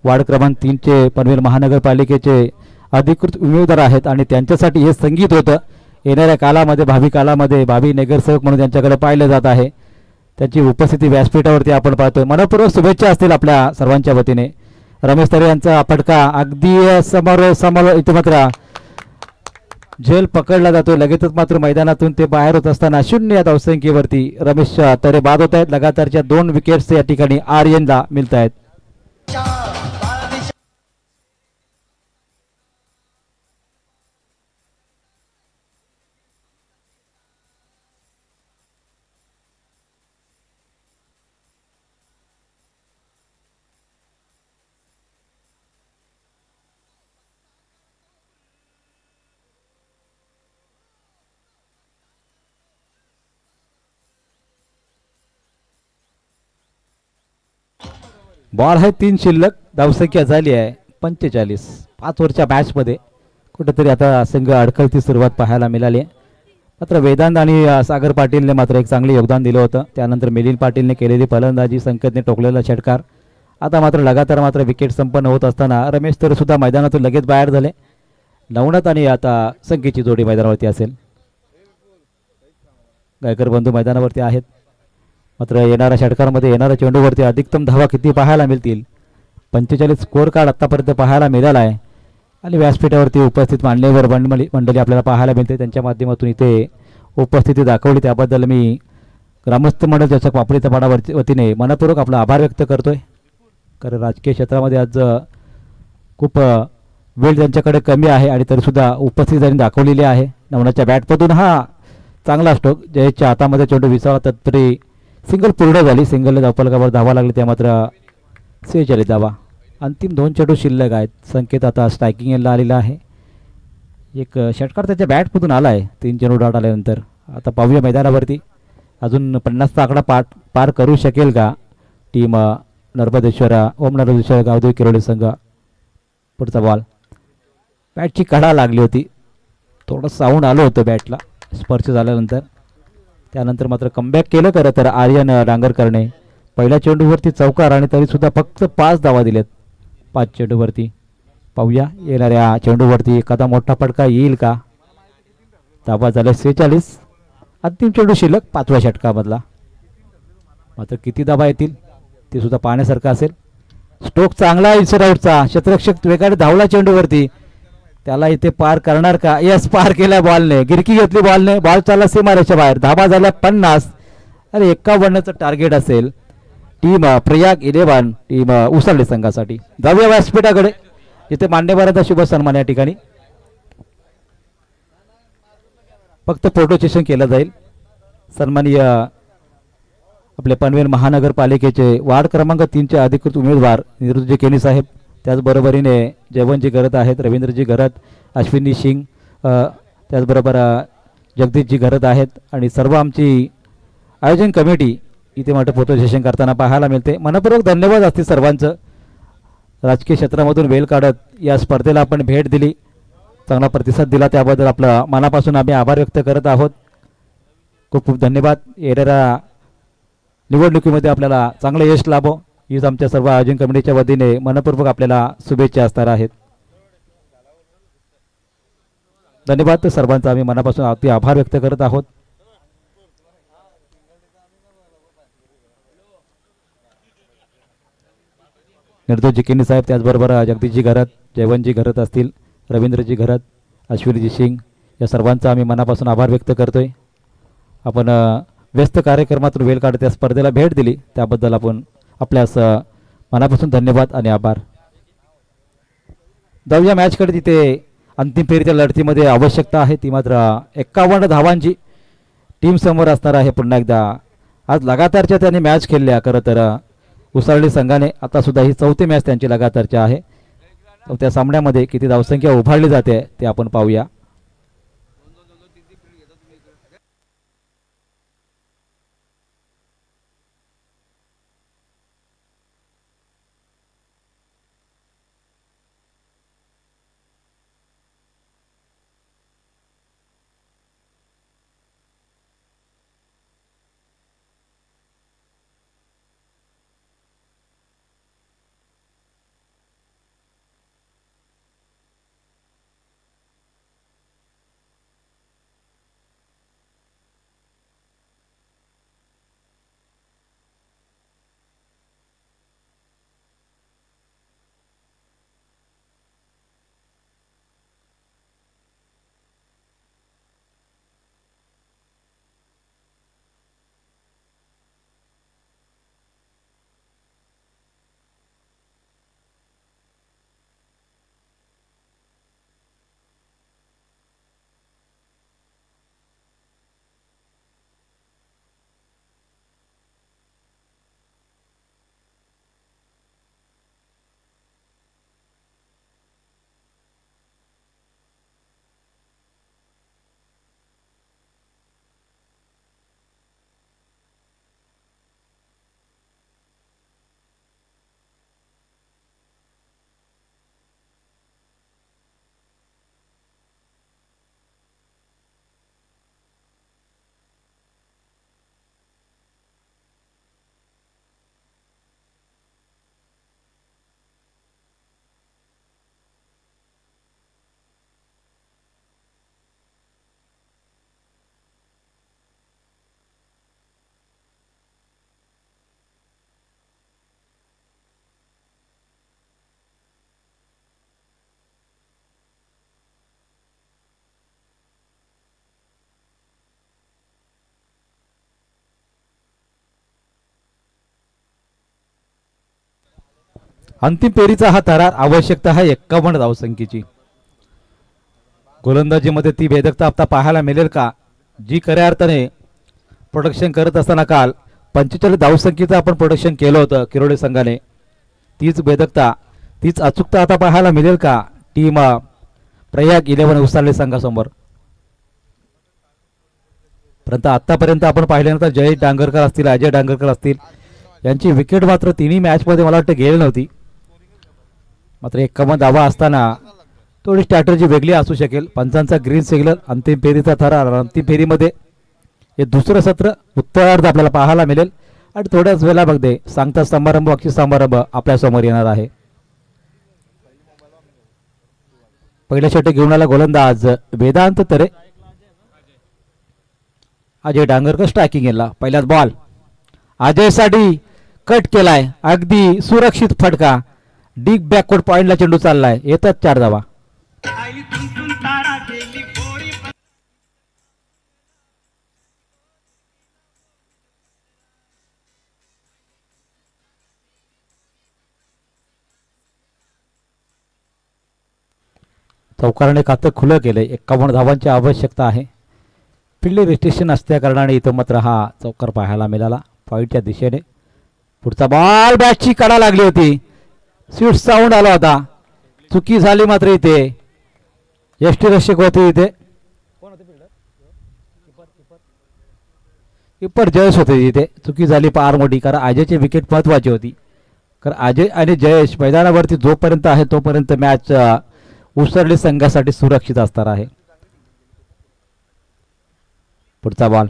वार्ड क्रमांक 3चे पनवेल महानगरपालिकेचे अधिकृत उमेदवार आहेत आणि त्यांच्यासाठी हे संगीत होतं. येणाऱ्या काळामध्ये भावी काळामध्ये भावी नगरसेवक म्हणून त्यांच्याकडे पाहिलं जात आहे. त्यांची उपस्थिती व्यासपीठावरती आपण पाहतोय. मनपूर्वक शुभेच्छा असतील आपल्या सर्वांच्या वतीने. रमेश तरे यांचा फटका अगदी समोर इथे मात्र झेल पकडला जातोय. लगेचच मात्र मैदानातून ते बाहेर होत असताना 0 या धावसंख्येवरती रमेश तरे बाद होत आहेत. लगातारच्या 2 विकेट्स या ठिकाणी आर्यनला मिळत आहेत. बॉल आहे 3 शिल्लक. धावसंख्या झाली आहे 45. 5 ओव्हरच्या मॅचमध्ये कुठेतरी आता संघ अडखळती सुरुवात पाहायला मिळाली आहे. मात्र वेदांत आणि सागर पाटीलने मात्र एक चांगले योगदान दिलं होतं. त्यानंतर मिलिंद पाटीलने केलेली फलंदाजी, संकेतने टोकलेला षटकार. आता मात्र लगातार मात्र विकेट संपन्न होत असताना रमेश तर सुद्धा मैदानातून लगेच बाहेर झाले. नवनाथ आणि आता संकेतची जोडी मैदानावरती असेल. गायकर बंधू मैदानावरती आहेत. मात्र येणाऱ्या षटकारामध्ये येणाऱ्या चेंडूवरती अधिकतम धावा किती पाहायला मिळतील. 45 स्कोअर कार्ड आत्तापर्यंत पाहायला मिळाला आहे आणि व्यासपीठावरती उपस्थित मान्यवर मंडळी आपल्याला पाहायला मिळते. त्यांच्या माध्यमातून इथे उपस्थिती दाखवली त्याबद्दल मी ग्रामस्थ मंडळ चषक पापडीचा पाडावरती वतीने मनपूर्वक आपला आभार व्यक्त करतोय. कारण राजकीय क्षेत्रामध्ये आज खूप वेळ त्यांच्याकडे कमी आहे आणि तरीसुद्धा उपस्थिती त्यांनी दाखवलेली आहे. नवनाच्या बॅटमधून हा चांगला स्ट्रोक. जयेशच्या हातामध्ये चेंडू विसावा तत्परी सिंगल पूर्ण झाली. सिंगलने धावफलकावर धावा लागली. त्या मात्र 46 धावा. अंतिम 2 चेंडू शिल्लक आहेत. संकेत आता स्ट्रायकिंग एंडला आलेला आहे. एक षटकार त्याच्या बॅटमधून आला आहे 3 चेंडू डाट आल्यानंतर. आता पाहूया मैदानावरती अजून 50चा आकडा पार करू शकेल का टीम नर्मदेश्वर ओम नर्मदेश्वर गावदेवी किरोली संघ. पुढचा बॉल. बॅटची कडा लागली होती. थोडं साऊंड आलं होतं बॅटला स्पर्श झाल्यानंतर. त्यानंतर मात्र कमबॅक केलं खरं तर आर्यन डांगरकरने. पहिल्या चेंडूवरती चौकार आणि तरीसुद्धा फक्त 5 धावा दिलेत 5 चेंडूवरती. पाहूया येणाऱ्या चेंडूवरती एखादा मोठा फटका येईल का. धावा झाल्या 46. अंतिम चेंडू शिल्लक 5व्या षटकामधला. मात्र किती धावा येतील ते सुद्धा पाहण्यासारखं असेल. स्ट्रोक चांगला आहे इन्सराउटचा. क्षेत्ररक्षक वेगाने धावला चेंडूवरती. त्याला इथे पार करणार का. यस, पार केल्या बॉलने. गिरकी घेतली बॉलने. बॉल चालला सीमारेषेच्या बाहेर. धावा झाल्या 50 आणि 51चं टार्गेट असेल टीम प्रयाग 11 टीम उसळली संघासाठी. जाऊया व्यासपीठाकडे जिथे मान्यवरांचा शुभ सन्मान या ठिकाणी फक्त फोटो सेशन केलं जाईल. सन्माननीय आपले पनवेल महानगरपालिकेचे वार्ड क्रमांक 3चे अधिकृत उमेदवार निरुजी केनी साहेब, त्याचबरोबरीने जयवंतजी घरत आहेत, रवींद्रजी घरत, अश्विनी सिंग, त्याचबरोबर जगदीशजी घरत आहेत आणि सर्व आमची आयोजन कमिटी इथे मोठं फोटो सेशन करताना पाहायला मिळते. मनपूर्वक धन्यवाद असतील सर्वांचं. राजकीय क्षेत्रामधून वेळ काढत या स्पर्धेला आपण भेट दिली, चांगला प्रतिसाद दिला त्याबद्दल आपलं मनापासून आम्ही आभार व्यक्त करत आहोत. खूप खूप धन्यवाद. येणाऱ्या निवडणुकीमध्ये आपल्याला चांगलं यश लाभो हीच आमच्या सर्व आयोजन कमिटीच्या वतीने मनपूर्वक आपल्याला शुभेच्छा असणार आहेत. धन्यवाद सर्वांचा आम्ही मनापासून अति आभार व्यक्त करत आहोत. निर्दोष केनी साहेब, त्याचबरोबर जगदीशजी घरत, जयवंतजी घरत असतील, रवींद्रजी घरत, अश्विनीजी सिंग या सर्वांचा आम्ही मनापासून आभार व्यक्त करतोय. आपण व्यस्त कार्यक्रमातून वेळ काढत त्या स्पर्धेला भेट दिली त्याबद्दल आपण आपल्यास मनापासून धन्यवाद आणि आभार. जाऊया मॅचकडे. तिथे अंतिम फेरीच्या लढतीमध्ये आवश्यकता आहे ती मात्र 51 धावांची टीम समोर असणार आहे. पुन्हा एकदा आज लगातारच्या त्यांनी मॅच खेळल्या. खरं तर उसळली संघाने आता सुद्धा ही 4थी मॅच त्यांची लगातारची आहे. त्या सामन्यामध्ये किती धावसंख्या उभारली जाते ते आपण पाहूया. अंतिम फेरीचा हा थरार आवश्यकता आहे 51 धावसंख्येची. गोलंदाजीमध्ये ती भेदकता आता पाहायला मिळेल का, जी खऱ्या अर्थाने प्रोडक्शन करत असताना काल 45 धावसंख्येचं आपण प्रोडक्शन केलं होतं किरोळे संघाने. तीच भेदकता, तीच अचूकता आता पाहायला मिळेल का टीम प्रयाग 11 उसारले संघासमोर. परंतु आतापर्यंत आपण पाहिल्यानंतर जयेश डांगरकर असतील, अजय डांगरकर असतील, यांची विकेट मात्र तिन्ही मॅचमध्ये मला वाटतं गेली नव्हती. मात्र 51 धावा असताना थोडी स्ट्रॅटर्जी वेगळी असू शकेल. पंचांचा ग्रीन सिग्नल, अंतिम फेरीचा थरार, अंतिम फेरीमध्ये हे दुसरं सत्र उत्तरार्ध आपल्याला पाहायला मिळेल. आणि थोड्याच वेळामध्ये सांगता समारंभ, बक्षीस समारंभ आपल्यासमोर येणार आहे. पहिल्या षटक घेऊन आला गोलंदाज वेदांत तरे. अजय डांगरकर स्ट्रायकिंग गेला. पहिलाच बॉल अजय साठी कट केलाय, अगदी सुरक्षित फटका. डीप बॅकवर्ड पॉइंटला चेंडू चाललाय. येतात 4 धावा. चौकाराने खातं खुलं केलंय. 51 धावांची आवश्यकता आहे. फिल्ड रिस्ट्रिक्शन असल्या कारणाने इथं मात्र हा चौकार पाहायला मिळाला पॉईंटच्या दिशेने. पुढचा बॉल बॅटची कडा लागली होती, स्वीट साऊंड आला होता. चुकी झाली मात्र इथे. यष्टीरक्षक होते इथे, कीपर जयेश होते इथे. चुकी झाली पार मोठी, कारण अजयची विकेट महत्वाची होती. कारण अजय आणि जयेश मैदानावरती जोपर्यंत आहे तोपर्यंत मॅच उसरली संघासाठी सुरक्षित असणार आहे. पुढचा बॉल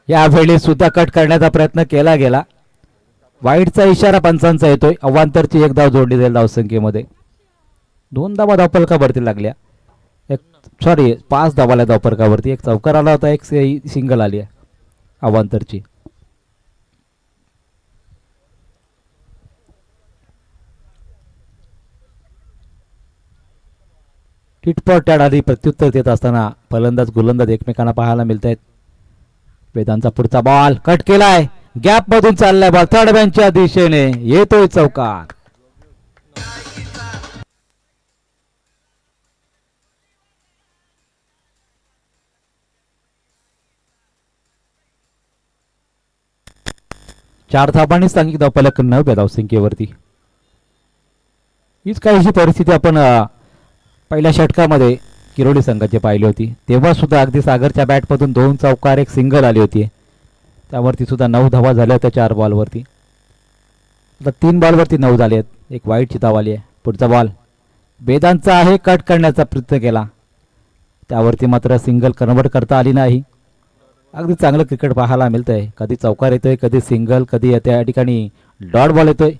यावेळी सुद्धा कट करण्याचा प्रयत्न केला गेला. वाईटचा इशारा पंचांचा येतोय. अवांतरची 1 धाव जोडली जाईल धावसंख्येमध्ये. 2 धावा धावफलकावरती लागल्या. 5 धावाला धावफलकावरती. 1 चौकार आला होता, 1 सिंगल आली आहे अवांतरची. टिटपॉट आधी प्रत्युत्तर देत असताना फलंदाज गोलंदाज एकमेकांना पाहायला मिळत आहेत. वेदांचा पुढचा बॉल कट केलाय, गॅप मधून चाललाय बॉल, थर्ड बॅनच्या दिशेने येतोय चौकार. चार धावांनी सांगितलं धावफलक 9 धावसंख्येवरती. हीच काहीशी परिस्थिती आपण पहिल्या षटकामध्ये किरोली संघाची पाहिली होती. तेव्हा सुद्धा अगदी सागरच्या बॅटमधून 2 चौकार 1 सिंगल आली होती. त्यावरती सुद्धा 9 धावा झाल्या होत्या 4 बॉलवरती. आता 3 बॉलवरती 9 झाले आहेत. 1 वाईटची धाव आली आहे. पुढचा बॉल वेदांचा आहे, कट करण्याचा प्रयत्न केला, त्यावरती मात्र सिंगल कन्वर्ट करता आली नाही. अगदी चांगलं क्रिकेट पाहायला मिळतंय. कधी चौकार येतोय, कधी सिंगल, कधी त्या ठिकाणी डॉट बॉल येतोय.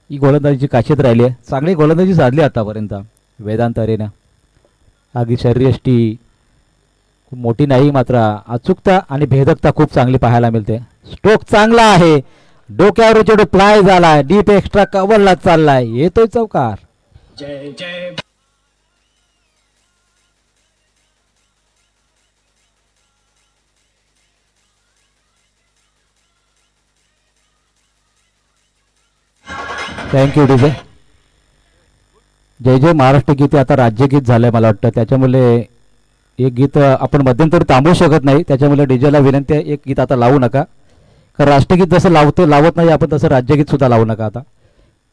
ही गोलंदाजीची काशीत राहिली आहे. चांगली गोलंदाजी साधली आतापर्यंत वेदांत अरेनं. अगदी शरीरयष्टी खूप मोठी नाही, मात्र अचूकता आणि भेदकता खूप चांगली पाहायला मिळते. स्ट्रोक चांगला आहे, डोक्यावर चेंडू फ्लाय झालाय, डीप एक्स्ट्रा कव्हरला चाललाय, येतोय चौकार. जय जय थँक्यू डीजे. जय जय महाराष्ट्र गीत आता राज्यगीत झालंय मला वाटतं. त्याच्यामुळे एक गीत आपण मध्यंतरी थांबवू शकत नाही. त्याच्यामुळे डीजेला विनंती आहे, एक गीत आता लावू नका. कारण राष्ट्रगीत जसं लावत नाही आपण, तसं राज्यगीत सुद्धा लावू नका. आता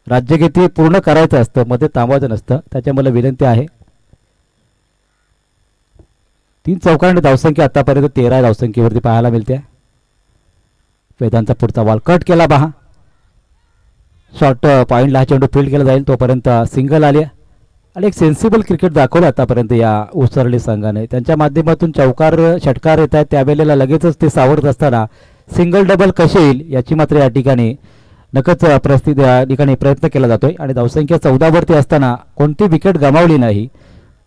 राज्यगीत हे पूर्ण करायचं असतं, मध्ये थांबवायचं नसतं. त्याच्यामुळे विनंती आहे. 3 चौकारांनी धावसंख्या आतापर्यंत 13 धावसंख्येवरती पाहायला मिळते. वेदांचा पुढचा बॉल कट केला पहा. शॉर्ट पॉईंटला हा चेंडू फील्ड केला जाईल, तोपर्यंत सिंगल आली आणि एक सेन्सिबल क्रिकेट दाखवलं आतापर्यंत या उसरली संघाने. त्यांच्या माध्यमातून चौकार षटकार येत आहेत, त्यावेळेला लगेचच ते सावरत असताना सिंगल डबल कसे येईल याची मात्र या ठिकाणी नकच परिस्थिती या ठिकाणी प्रयत्न केला जातोय. आणि धावसंख्या 14 वरती असताना कोणती विकेट गमावली नाही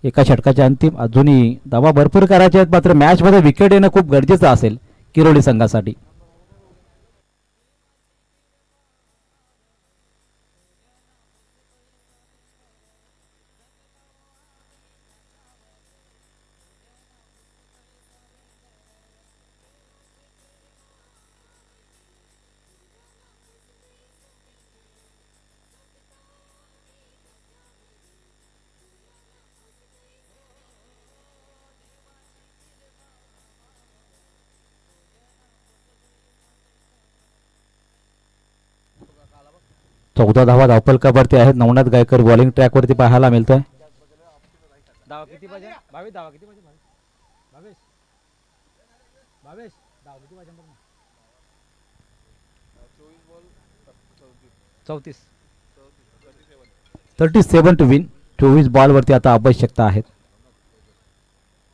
एका षटकाच्या अंतिम. अजूनही धावा भरपूर करायच्या आहेत, मात्र मॅचमध्ये विकेट येणं खूप गरजेचं असेल किरोली संघासाठी. 14 धावा धावपलकावरती आहेत. नवनाथ गायकर बॉलिंग ट्रॅकवरती पाहायला मिळतोय. धावा किती पाहिजे? 22 धावा किती पाहिजे? 22 22 धावा किती पाहिजे? 34 37 टू विन. 24 बॉलवरती आता आवश्यकता आहेत.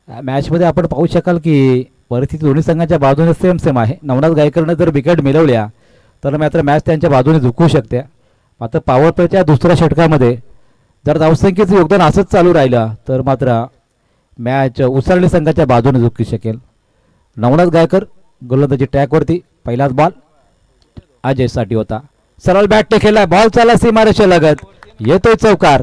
मॅचमध्ये आपण पाहू शकाल की परिस्थिती दोन्ही संघांच्या बाजूने सेम सेम आहे. नवनाथ गायकरनं जर विकेट मिळवल्या तर मात्र मॅच त्यांच्या बाजूने झुकू शकते. मात्र पॉवर प्लेच्या दुसऱ्या षटकामध्ये जर धावसंख्येचं योगदान असंच चालू राहिलं तर मात्र मॅच उसळणी संघाच्या बाजूने झुकू शकेल. नवनाथ गायकर गोलंदाजी ट्रॅकवरती. पहिलाच बॉल अजयसाठी होता. सरळ बॅट टेकेला. बॉल चाला सीमारेषा लगत. येतोय चौकार.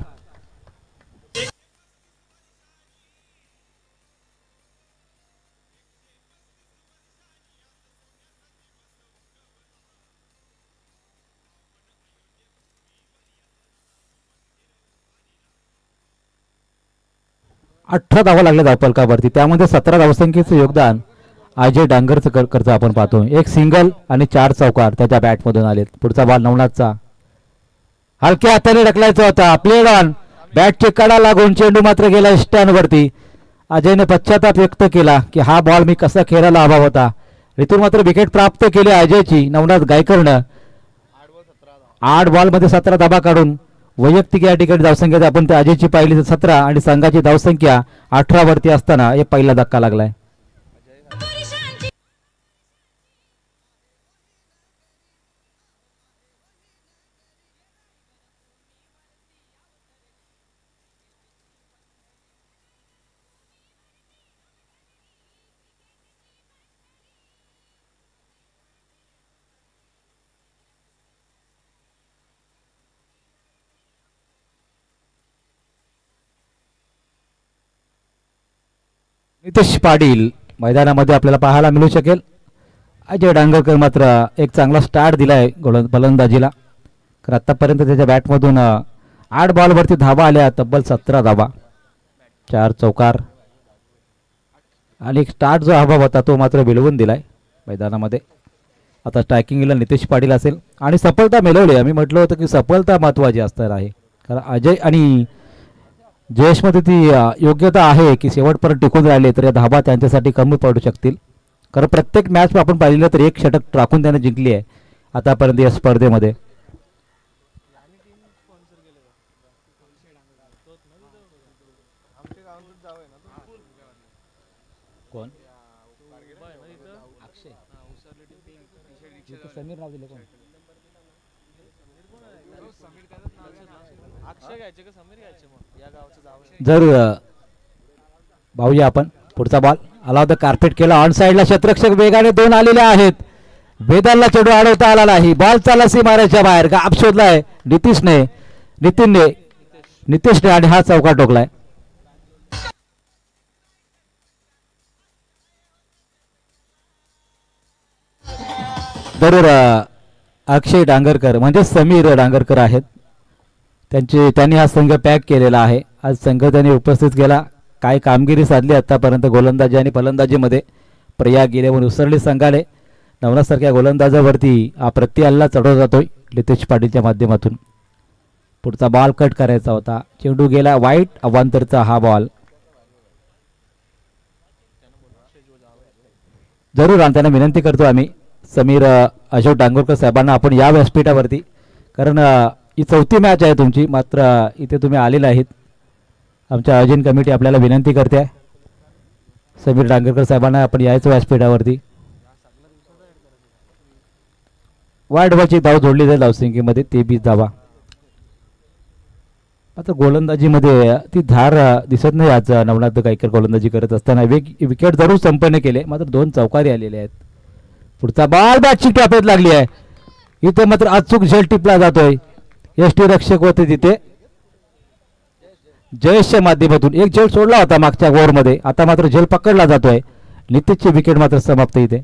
अठरा धावा लागल्या धावपलकावरती. त्यामध्ये 17 धावसंख्येचं योगदान अजय डांगरचं करतं आपण पाहतो. एक सिंगल आणि 4 चौकार त्याच्या बॅटमधून आलेत. पुढचा बॉल नवनाथचा. हलक्या हाताने ढकलायचा होता. Played on. बॅटची कडा लागून चेंडू मात्र गेला स्टँडवरती. अजयने पश्चाताप व्यक्त केला की हा बॉल मी कसा खेळायला हवा होता. इथून मात्र विकेट प्राप्त केली अजयची. नवनाथ गायकरनं 8 बॉलमध्ये 17 धावा काढून वैयक्तिक या ठिकाणी धावसंख्या आपण त्या अजयची पाहिली तर 17 आणि संघाची धावसंख्या 18 वरती असताना हे पहिला धक्का लागलाय. नितेश पाटील मैदानामध्ये आपल्याला पाहायला मिळू शकेल. अजय डांगरकर मात्र एक चांगला स्टार्ट दिलाय फलंदाजीला. तर आतापर्यंत त्याच्या बॅटमधून 8 बॉलवरती धावा आल्या. तब्बल 17 धावा, 4 चौकार आणि एक स्टार्ट जो हवा होता तो मात्र विलवून दिलाय मैदानामध्ये. आता स्ट्रायकिंगला नितेश पाटील असेल आणि सफलता मिळवली. आम्ही म्हटलं होतं की सफलता महत्त्वाची असणार आहे. कारण अजय आणि जयेशमध्ये ती योग्यता आहे की शेवटपर्यंत टिकून राहिले तर या धावा त्यांच्यासाठी कमी पडू शकतील. कारण प्रत्येक मॅच आपण पाहिलं तर एक षटक टाकून त्याने जिंकली आहे आतापर्यंत या स्पर्धेमध्ये. कोण? समीर नाव दिले कोण? जर पाहूया आपण पुढचा बॉल आला होता. कार्पेट केला ऑन साइडला. क्षेत्ररक्षक वेगाने 2 आलेले आहेत. वेदांना चेंडू अडवता आला नाही. बॉल चाला सीमारेच्या बाहेर. गाप शोधलाय नितीशने आणि हा चौका टोकलाय. बरोबर अक्षय डांगरकर म्हणजे समीर डांगरकर आहेत. त्यांनी हा संघ पॅक केलेला आहे. आज संघ त्यांनी उपस्थित केला. काय कामगिरी साधली आतापर्यंत गोलंदाजी आणि फलंदाजीमध्ये. प्रयाग इलेव्हन उसरली संघाने नवनाथसारख्या गोलंदाजावरती हा प्रत्यहल्ला चढवला जातोय नितेश पाटीलच्या माध्यमातून. पुढचा बॉल कट करायचा होता. चेंडू गेला वाईट अवांतरचा हा बॉल. जरूर आणि त्यांना विनंती करतो आम्ही समीर अशोक डांगरकर साहेबांना आपण या व्यासपीठावरती. कारण ही 4थी मॅच आहे तुमची. मात्र इथे तुम्ही आलेले आहेत. आमच्या आयोजन कमिटी आपल्याला विनंती करते आहे समीर डांगरकर साहेबांना आपण यायचं व्यासपीठावरती. वाईट बॉलची धाव जोडली जाईल धावसंख्येमध्ये 23 धावा. आता गोलंदाजीमध्ये ती धार दिसत नाही. आज नवनाथ गायकर गोलंदाजी करत असताना विकेट जरूर संपन्न केले. मात्र 2 चौकारी आलेले आहेत. पुढचा बॉल बॅटची टॉपेत लागली आहे. इथे मात्र अचूक झेल टिपला जातोय. यष्टी रक्षक होते तिथे जयेशच्या माध्यमातून. एक झेल सोडला होता मागच्या ओव्हरमध्ये. आता मात्र झेल पकडला जातोय. नितीशची विकेट मात्र समाप्त इथे.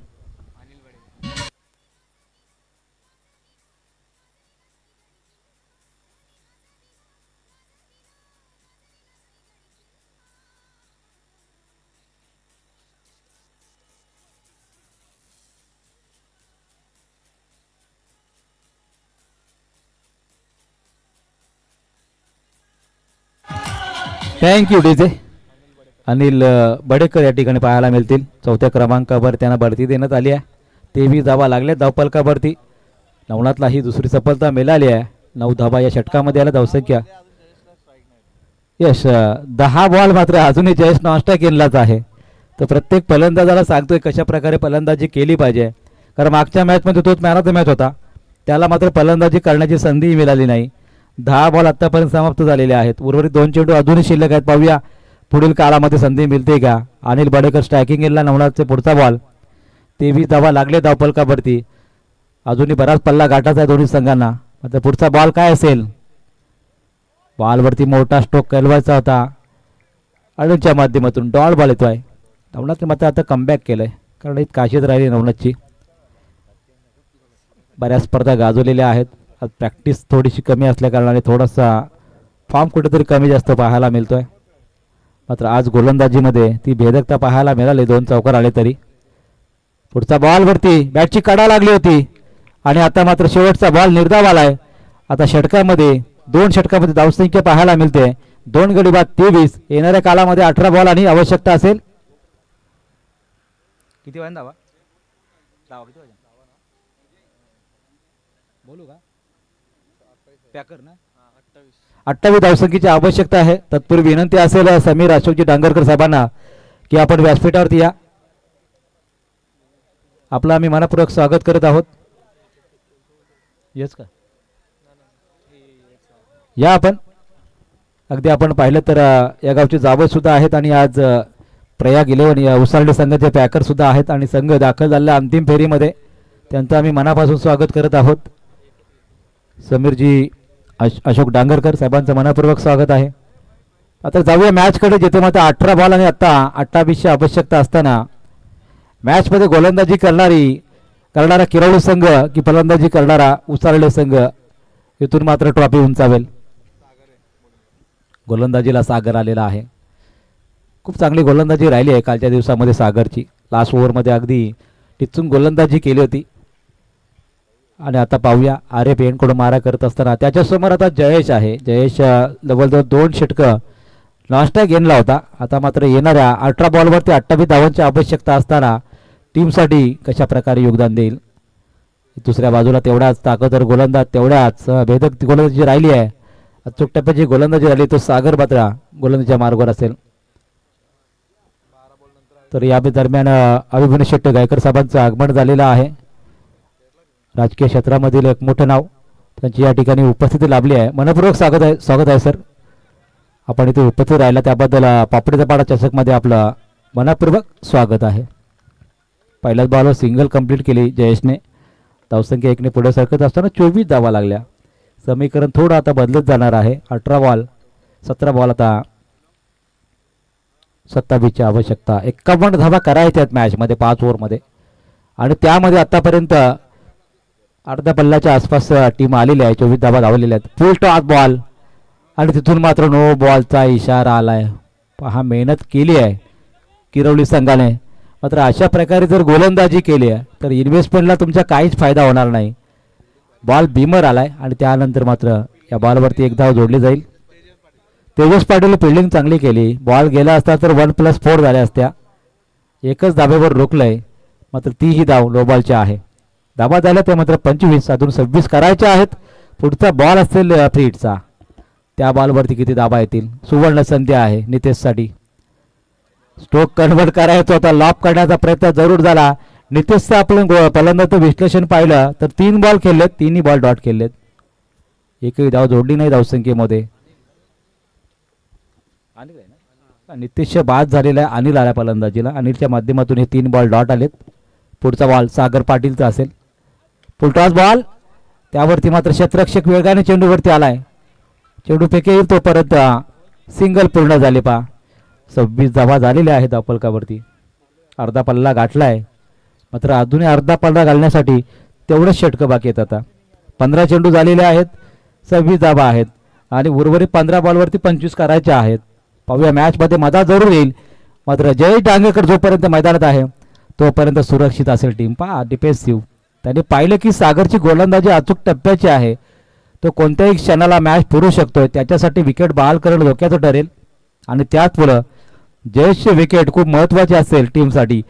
Thank you DJ. अनिल बडेकर या ठिकाणी पाहायला मिळतील. चौथ्या क्रमांकावर त्यांना बढती देण्यात आली आहे. 23 धावा लागल्या धावफलकावरती. नवनाथला ही दुसरी सफलता मिळाली आहे. 9 धावा या षटकामध्ये आल्या धावसंख्या. यश 10 बॉल मात्र अजूनही जयेश नॉनस्ट्राईक केलाच आहे. तर प्रत्येक फलंदाजाला सांगतोय कशा प्रकारे फलंदाजी केली पाहिजे, कारण मागच्या मॅचमध्ये तोच मॅन ऑफ द मॅच होता. त्याला मात्र फलंदाजी करण्याची संधीही मिळाली नाही. 10 बॉल आत्तापर्यंत समाप्त झालेले आहेत. उर्वरित 2 चेंडू अजूनही शिल्लक आहेत. पाहूया पुढील काळामध्ये संधी मिळते का. अनिल बडेकर स्ट्रायकिंग एलला नवनाथचे पुढचा बॉल. 23 धावा लागले धावफलकावरती. अजूनही बराच पल्ला गाठाचा आहे दोन्ही संघांना. आता पुढचा बॉल काय असेल. बॉलवरती मोठा स्ट्रोक केलवायचा होता. अडूनच्या माध्यमातून डॉल बॉल येतोय. नवनाथने मात्र आता कमबॅक केलंय, कारण एक काशीत राहिली नवनाथची. बऱ्याच स्पर्धा गाजवलेल्या आहेत. आज प्रॅक्टिस थोडीशी कमी असल्या कारणाने थोडासा फॉर्म कुठेतरी कमी जास्त पाहायला मिळतोय. मात्र आज गोलंदाजीमध्ये ती भेदकता पाहायला मिळाली. 2 चौकार आले तरी. पुढचा बॉलवरती बॅटची कडा लागली होती आणि आता मात्र शेवटचा बॉल निर्धाव आलाय. आता षटकामध्ये 2 षटकामध्ये धावसंख्या पाहायला मिळते. 2 गडी बाद 23. येणाऱ्या काळामध्ये 18 बॉल आणि आवश्यकता असेल. किती वाजता धावा किती वाजता बोलू का. पॅकर ना 28 धावसंख्येची आवश्यकता आहे. तत्पूर्वी विनंती असेल समीर अशोकजी डांगरकर साहेबांना की आपण व्यासपीठावरती या. आपलं आम्ही मनपूर्वक स्वागत करत आहोत. येस का या आपण. अगदी आपण पाहिलं तर या गावचे जावळ सुद्धा आहेत आणि आज प्रयाग 11 या उसारडे संघाचे पॅकर सुद्धा आहेत आणि संघ दाखल झालेला अंतिम फेरीमध्ये. त्यांचं आम्ही मनापासून स्वागत करत आहोत. समीरजी अशोक डांगरकर साहेबांचं मनापूर्वक स्वागत आहे. आता जाऊया मॅचकडे, जिथे मात्र 18 बॉल आणि आता 28ची आवश्यकता असताना मॅचमध्ये गोलंदाजी करणारा किरवली संघ की फलंदाजी करणारा उसारडे संघ, इथून मात्र ट्रॉफी उंचावेल. गोलंदाजीला सागर आलेला आहे. खूप चांगली गोलंदाजी राहिली आहे कालच्या दिवसामध्ये सागरची. लास्ट ओव्हरमध्ये अगदी टिचून गोलंदाजी केली होती. आणि आता पाहूया आरे पेनकडून मारा करत असताना त्याच्यासमोर आता जयेश आहे. जयेश जवळजवळ 2 षटकं नॉनस्ट्राईक गेनला होता. आता मात्र येणाऱ्या 18 बॉलवरती 28 धावांची आवश्यकता असताना टीमसाठी कशा प्रकारे योगदान देईल. दुसऱ्या बाजूला तेवढाच ताकदवर गोलंदाज, तेवढ्याच भेदक गोलंदाजी राहिली आहे. अचूक टप्प्याची गोलंदाजी राहिली तो सागर मात्र गोलंदाजीच्या मार्गावर असेल. तर या दरम्यान अभिमन्यू शेट्टी गायकर साहेबांचं आगमन झालेलं आहे. राजकीय क्षेत्रामधील एक मोठं नाव, त्यांची या ठिकाणी उपस्थिती लाभली आहे. मनपूर्वक स्वागत आहे सर. आपण इथे उपस्थित राहिला त्याबद्दल पापडीचा पाडा चषकमध्ये आपलं मनपूर्वक स्वागत आहे. पहिल्याच बॉलवर सिंगल कंप्लीट केली जयेशने. धावसंख्या 1ने पुढे सरकत असताना 24 धावा लागल्या. समीकरण थोडं आता बदलत जाणार आहे. 18 बॉल 17 बॉल आता 27ची आवश्यकता. 51 धावा करायच्या आहेत मॅचमध्ये 5 ओव्हरमध्ये आणि त्यामध्ये आतापर्यंत अर्ध्या पल्ल्याच्या आसपास टीम आलेली आहे. 24 धावा धावलेल्या आहेत. फुल टॉस बॉल आणि तिथून मात्र नो बॉलचा इशारा आलाय. पहा मेहनत केली आहे किरवली संघाने. मात्र अशा प्रकारे जर गोलंदाजी केली आहे तर इन्व्हेस्टमेंटला तुमचा काहीच फायदा होणार नाही. बॉल बीमर आलाय आणि त्यानंतर मात्र या बॉलवरती एक धाव जोडली जाईल. तेजस पाटील फिल्डिंग चांगली केली. बॉल गेला असता तर 1+4 झाल्या असत्या. एकच धाब्यावर रोखलंय. मात्र तीही धाव लो बॉलच्या आहे. धाबा झाल्या त्या मात्र 25 अजून 26 करायच्या आहेत. पुढचा बॉल असेल फ्रीटचा. त्या बॉलवरती किती धाबा येतील. सुवर्ण संधी आहे नितेशसाठी. स्ट्रोक कन्वर्ट करायचा होता. लॉप करण्याचा प्रयत्न जरूर झाला. नितेशचं आपण फलंदाचं विश्लेषण पाहिलं तर 3 बॉल खेळलेत. 3ही बॉल डॉट केलेत. एकही धाव जोडली नाही धावसंख्येमध्ये. नितेश बाद झालेला आहे. अनिल आला फलंदाजीला. अनिलच्या माध्यमातून हे 3 बॉल डॉट आलेत. पुढचा बॉल सागर पाटीलचा असेल. फुलटॉस बॉल त्यावरती मात्र क्षेत्ररक्षक वेगाने चेंडूवरती आलाय. चेंडू फेके येईल तोपर्यंत सिंगल पूर्ण झाले. 26 धावा झालेल्या आहेत धावफलकावरती. अर्धा पल्ला गाठलाय. मात्र अजूनही अर्धा पल्ला घालण्यासाठी तेवढंच षटकं बाकी आहेत. आता 15 चेंडू झालेले आहेत. 26 धावा आहेत आणि उर्वरित 15 बॉलवरती 25 करायच्या आहेत. पाहूया मॅचमध्ये मजा जरूर येईल. मात्र जय डांगेकर जोपर्यंत मैदानात आहे तोपर्यंत सुरक्षित असेल टीम. पहा डिफेन्सिव्ह त्याने पाहिलं की सागरची गोलंदाजी अचूक टप्प्याची आहे. तो कोणत्याही क्षणाला मॅच फिरू शकतोय. त्याच्यासाठी विकेट बहाल करणं धोक्याचं ठरेल. आणि त्याच मुलं जयेशचे विकेट खूप महत्त्वाचे असेल टीमसाठी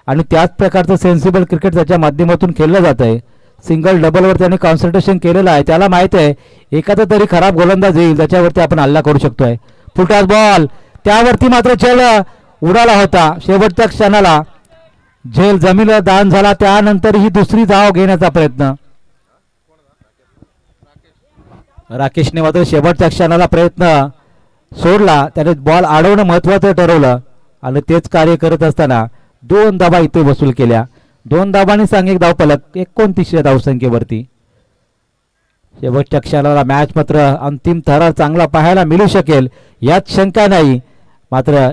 आणि त्याच प्रकारचं सेन्सिबल क्रिकेट त्याच्या माध्यमातून खेळलं जात आहे. सिंगल डबलवर त्याने कॉन्सन्ट्रेशन केलेलं आहे. त्याला माहिती आहे एखादा तरी खराब गोलंदाज येईल त्याच्यावरती आपण हल्ला करू शकतोय. फुलटॉस बॉल त्यावरती मात्र चेल उडाला होता. शेवटच्या क्षणाला झेल जमिनीला दान झाला. त्यानंतर ही दुसरी धाव घेण्याचा प्रयत्न राकेशने मात्र शेवटच्या क्षणाला प्रयत्न सोडला. त्याने बॉल अडवणं महत्वाचं ठरवलं आणि तेच कार्य करत असताना 2 धावा इथे वसूल केल्या. 2 धावांनी सांग एक धाव फलक 29 धावसंख्येवरती. शेवटच्या क्षणाला मॅच मात्र अंतिम थरार चांगला पाहायला मिळू शकेल यात शंका नाही. मात्र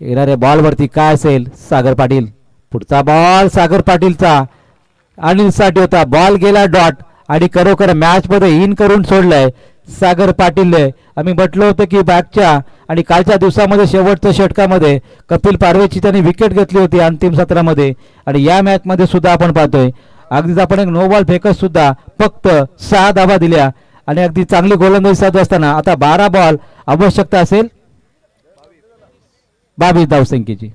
येणाऱ्या बॉलवरती काय असेल. सागर पाटील पुढचा बॉल सागर पाटीलचा अनिलसाठी होता. बॉल गेला डॉट आणि खरोखर मॅच मध्ये इन करून सोडलंय सागर पाटीलने. आम्ही म्हटलं होतं की बॅकच्या आणि कालच्या दिवसामध्ये शेवटच्या षटकामध्ये कपिल पारवेची त्यांनी विकेट घेतली होती अंतिम सत्रामध्ये आणि या मॅच मध्ये सुद्धा आपण पाहतोय अगदीच आपण एक नो बॉल फेकत सुद्धा फक्त 6 धावा दिल्या आणि अगदी चांगली गोलंदाजी साधत असताना आता 12 बॉल आवश्यकता असेल 22 धावसंख्येची.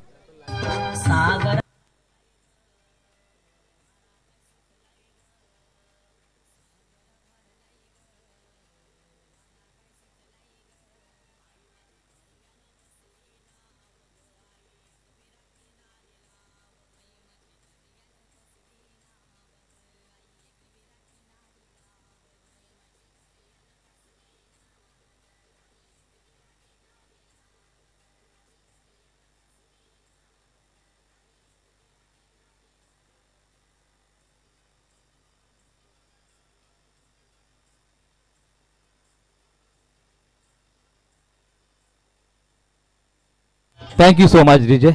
Thank you so much DJ.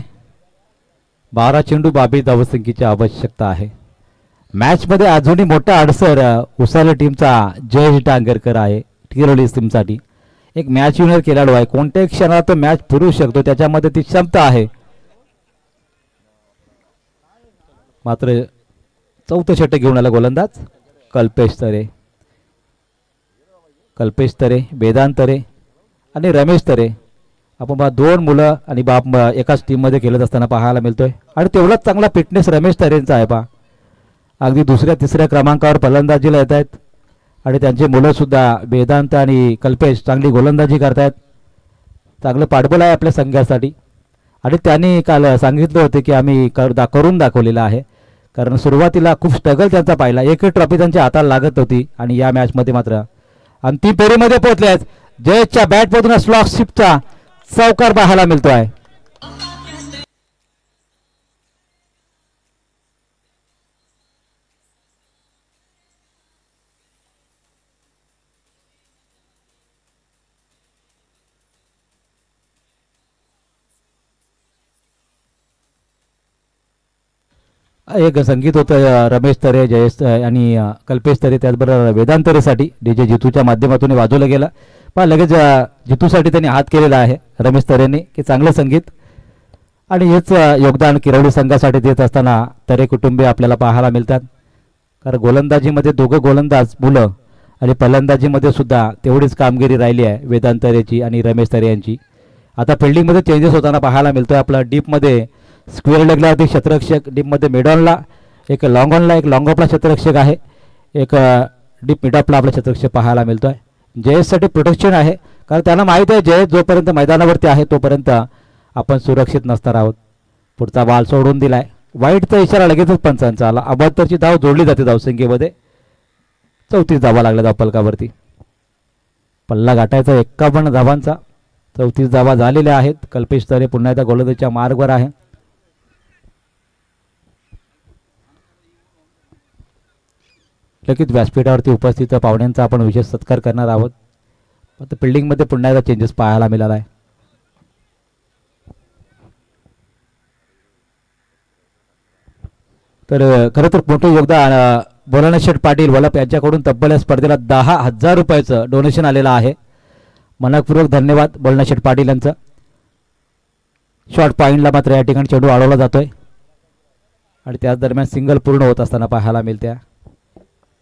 12 चेंडू 22 धावसंख्येची आवश्यकता आहे. मॅच मध्ये अजूनही मोठा अडसर उसाला टीमचा जयेश डांगरकर आहे. टिरोली टीमसाठी एक मॅच विनर खेळाडू आहे. कोणत्याही क्षणात तो मॅच फिरू शकतो त्याच्यामध्ये ती क्षमता आहे. मात्र 4थं षटक घेऊन आला गोलंदाज कल्पेश तरे वेदांत तरे आणि रमेश तरे. आपण बा 2 मुलं आणि बाप एकाच टीम मध्ये खेळत असताना पाहायला मिळतोय आणि तेवढाच चांगला फिटनेस रमेश तरेंचा आहे. पहा अगदी 2ऱ्या-3ऱ्या क्रमांकावर फलंदाजीला येत आहेत आणि त्यांचे मुलं सुद्धा वेदांत आणि कल्पेश चांगली गोलंदाजी करतायत. चांगलं पाठबळ आहे आपल्या संघासाठी आणि त्यांनी काल सांगितलं होतं की आम्ही करून दाखवलेलं आहे. कारण सुरुवातीला खूप स्ट्रगल त्यांचा पाहिला. एक ट्रॉफी त्यांच्या हाताला लागत होती आणि या मॅचमध्ये मात्र अंतिम फेरीमध्ये पोहोचल्यात. जयेशच्या बॅटमधून स्लॉकशिपचा चौकार पाहायला मिळतो आहे. एक संगीत होतं रमेश तरे जयेश आणि कल्पेश तरे त्याचबरोबर वेदांत तरेसाठी डीजे जितूच्या माध्यमातून वाजवलं गेलं. पण लगेच जितूसाठी त्यांनी हात केलेला आहे रमेश तरेने की चांगलं संगीत आणि हेच योगदान किरवली संघासाठी देत असताना तरे कुटुंबीय आपल्याला पाहायला मिळतात. कारण गोलंदाजीमध्ये 2 गोलंदाज मुलं आणि फलंदाजीमध्ये सुद्धा तेवढीच कामगिरी राहिली आहे वेदांत तरेची आणि रमेश तरे यांची. आता फिल्डिंगमध्ये चेंजेस होताना पाहायला मिळतोय. आपला डीपमध्ये स्क्वेअर लेगला क्षेत्ररक्षक, डीपमध्ये मिडॉनला एक लॉंग ऑनला एक लॉंग ऑफला क्षेत्ररक्षक आहे. एक डीप मिडऑफला आपला क्षेत्ररक्षक पाहायला मिळतोय. जयेशसाठी प्रोटेक्शन आहे कारण त्यांना माहीत आहे जयेश जोपर्यंत मैदानावरती आहे तोपर्यंत आपण सुरक्षित नसणार आहोत. पुढचा बॉल सोडून दिलाय. वाईटचा इशारा लगेचच पंचांचा आला. 72ची धाव जोडली जाते धावसंख्येमध्ये. 34 धावा लागल्या धावफलकावरती. पल्ला गाठायचा 51 धावांचा. 34 धावा झालेल्या आहेत. कल्पेश तरे पुन्हा एकदा गोलंदाजीच्या मार्गवर आहे. लगेच व्यासपीठावरती उपस्थित पाहुण्यांचा आपण विशेष सत्कार करणार आहोत. आता फिल्डिंगमध्ये पुन्हा एकदा चेंजेस पाहायला मिळाला आहे. तर खरं तर मोठं योगदान भोलानाथ शेठ पाटील वलप यांच्याकडून तब्बल या स्पर्धेला 10,000 रुपयाचं डोनेशन आलेलं आहे. मनपूर्वक धन्यवाद भोलानाथ शेठ पाटील यांचं. शॉर्ट पॉईंटला मात्र या ठिकाणी चेंडू अडवला जातोय आणि त्याच दरम्यान सिंगल पूर्ण होत असताना पाहायला मिळते.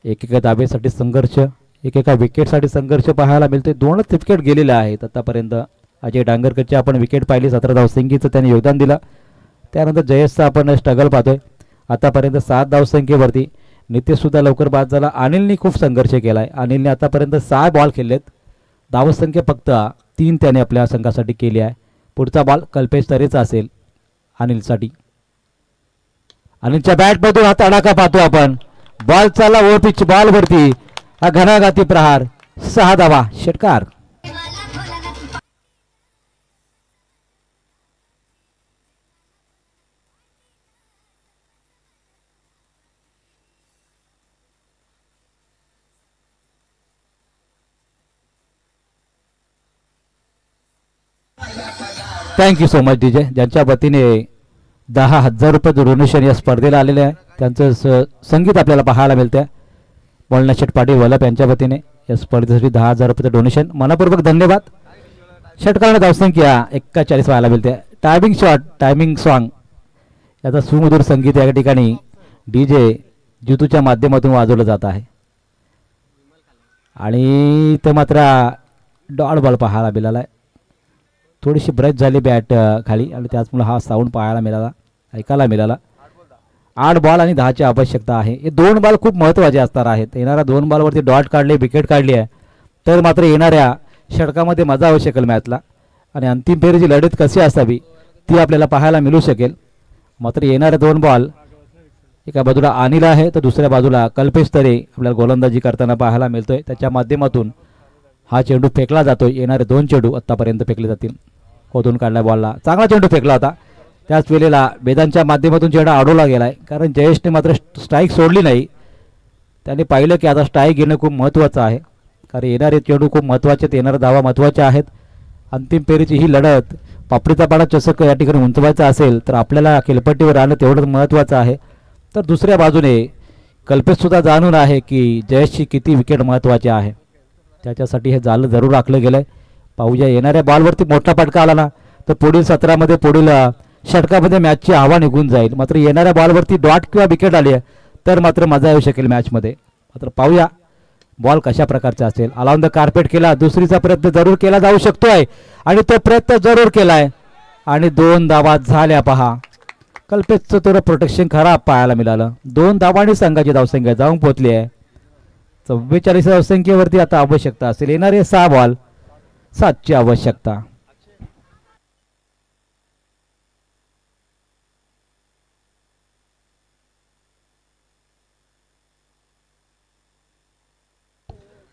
एकेका धाबेसाठी संघर्ष, एकेका विकेटसाठी संघर्ष पाहायला मिळते. 2च विकेट गेलेले आहेत आतापर्यंत अजय डांगरकरची आपण विकेट पाहिली, 17 धावसंख्येचं त्याने योगदान दिलं. त्यानंतर जयेशचा आपण स्ट्रगल पाहतोय. आतापर्यंत 7 धावसंख्येवरती नितेशसुद्धा लवकर बाद झाला. अनिलने खूप संघर्ष केला आहे. अनिलने आतापर्यंत 6 बॉल खेळलेत, धावसंख्या फक्त 3 त्याने आपल्या संघासाठी केली आहे. पुढचा बॉल कल्पेश तरेचा असेल अनिलसाठी. अनिलच्या बॅटमधून हा तडाखा पाहतो आपण. बॉल चालला ओव्हर पिच बॉलवरती, हा घणाघाती प्रहार, 6 धावा, षटकार. थँक्यू सो मच डीजे, ज्यांच्या वतीने 10,000 रुपये डोनेशन या स्पर्धेला आलेले आहे. त्यांचं संगीत आपल्याला पाहायला मिळतं. मोलना शेठ पाटील वलप यांच्या वतीने या स्पर्धेसाठी 10,000 रुपये डोनेशन, मनपूर्वक धन्यवाद. षटकाराने धावसंख्या 41 व्हायला मिळते. टायमिंग शॉट, टायमिंग सॉन्ग याचा सुमधुर संगीत या ठिकाणी डीजे जितूच्या माध्यमातून वाजवलं जात आहे. आणि ते मात्र डॉट बॉल पाहायला मिळाला आहे. थोडीशी ब्रश झाली बॅट खाली आणि त्याचमुळे हा साऊंड पाहायला मिळाला, ऐकायला मिळाला. 8 बॉल आणि 10ची आवश्यकता आहे. हे 2 बॉल खूप महत्त्वाचे असणार आहेत. येणाऱ्या 2 बॉलवरती डॉट काढले, विकेट काढली आहे तर मात्र येणाऱ्या षटकामध्ये मजा येऊ शकेल मॅचला. आणि अंतिम फेरीची लढत कशी असावी ती आपल्याला पाहायला मिळू शकेल. मात्र येणारे 2 बॉल एका बाजूला अनिल आहे तर दुसऱ्या बाजूला कल्पेश तरे आपल्याला गोलंदाजी करताना पाहायला मिळतोय. त्याच्या माध्यमातून हा चेंडू फेकला जातोय. येणारे 2 चेंडू आत्तापर्यंत फेकले जातील. खोदून काढला बॉलला चांगला चेंडू फेकला होता. त्याच वेळेला वेदांच्या माध्यमातून चेंडू अडवला गेलाय, कारण जयेशने मात्र स्ट्राईक सोडली नाही. त्याने पाहिलं की आता स्ट्राईक घेणं खूप महत्त्वाचं आहे, कारण येणारे चेंडू खूप महत्त्वाचे आहेत, येणारे धावा महत्त्वाच्या आहेत. अंतिम फेरीची ही लढत पापडीचा पाडा चषक या ठिकाणी उंचवायचा असेल तर आपल्याला खेळपट्टीवर आणणं तेवढंच महत्त्वाचं आहे. तर दुसऱ्या बाजूने कल्पेशसुद्धा जाणून आहे की जयेशची किती विकेट महत्त्वाची आहे, त्याच्यासाठी हे जालं जरूर राखलं गेलं आहे. पाहूया, येणाऱ्या बॉलवरती मोठा फटका आला ना तर पुढील सत्रामध्ये पुढील षटकामध्ये मॅचची हवा निघून जाईल. मात्र येणाऱ्या बॉलवरती डॉट किंवा विकेट आली तर मात्र मजा येऊ शकेल मॅचमध्ये. मात्र पाहूया बॉल कशा प्रकारचा असेल. अलाउन द कार्पेट केला, दुसरीचा प्रयत्न जरूर केला जाऊ शकतोय आणि तो प्रयत्न जरूर केलाय आणि 2 धावा झाल्या. पहा, कल्पेशचं थोडं प्रोटेक्शन खराब पाहायला मिळालं. 2 धावांनी संघाची धावसंख्या जाऊन पोहोचली आहे 44 धावसंख्येवरती. आता आवश्यकता असेल येणारे 6 बॉल, 7ची आवश्यकता.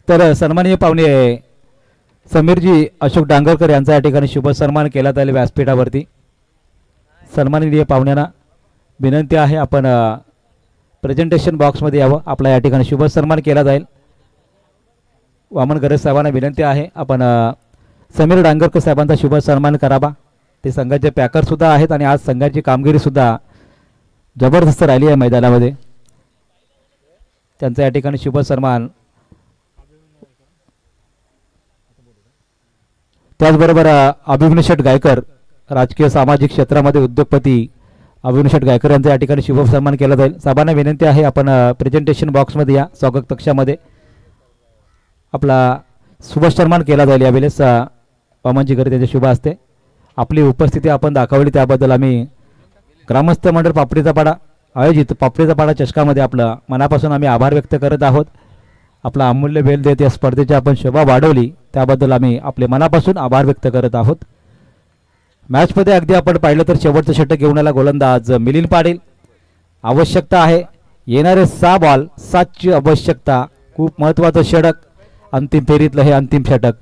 तर सन्माननीय पाहुणे समीरजी अशोक डांगरकर यांचा या ठिकाणी शुभ सन्मान केला जाईल व्यासपीठावरती. सन्माननीय पाहुण्यांना विनंती आहे आपण प्रेझेंटेशन बॉक्समध्ये यावं, आपला या ठिकाणी शुभ सन्मान केला जाईल. वामन गरज साहेबांना विनंती आहे आपण समीर डांगरकर साहेबांचा शुभ सन्मान करावा. ते संघाचे पॅकरसुद्धा आहेत आणि आज संघाची कामगिरीसुद्धा जबरदस्त राहिली आहे मैदानामध्ये. त्यांचा या ठिकाणी शुभ सन्मान. त्याचबरोबर अभिमन्यू शेठ गायकर, राजकीय सामाजिक क्षेत्रामध्ये उद्योगपती अभिमन्यू शेठ गायकर यांचा या ठिकाणी शुभ सन्मान केला जाईल. साहेबांना विनंती आहे आपण प्रेझेंटेशन बॉक्समध्ये या, स्वागत कक्षामध्ये आपला शुभ सन्मान केला जाईल. यावेळेस वामनजी गरे त्यांचे शुभ असते. आपली उपस्थिती आपण दाखवली त्याबद्दल आम्ही ग्रामस्थ मंडळ पापडीचा पाडा आयोजित पापडीचा पाडा चषकामध्ये आपलं मनापासून आम्ही आभार व्यक्त करत आहोत. आपला अमूल्य वेळ देत या स्पर्धेची आपण शोभा वाढवली त्याबद्दल आम्ही आपले मनापासून आभार व्यक्त करत आहोत. मॅचमध्ये अगदी आपण पाहिलं तर शेवटचं षटक घेऊन आला गोलंदाज मिलिंद पाटील. आवश्यकता आहे येणारे 6 बॉल, 7ची आवश्यकता. खूप महत्त्वाचं षटक, अंतिम फेरीतलं हे अंतिम षटक.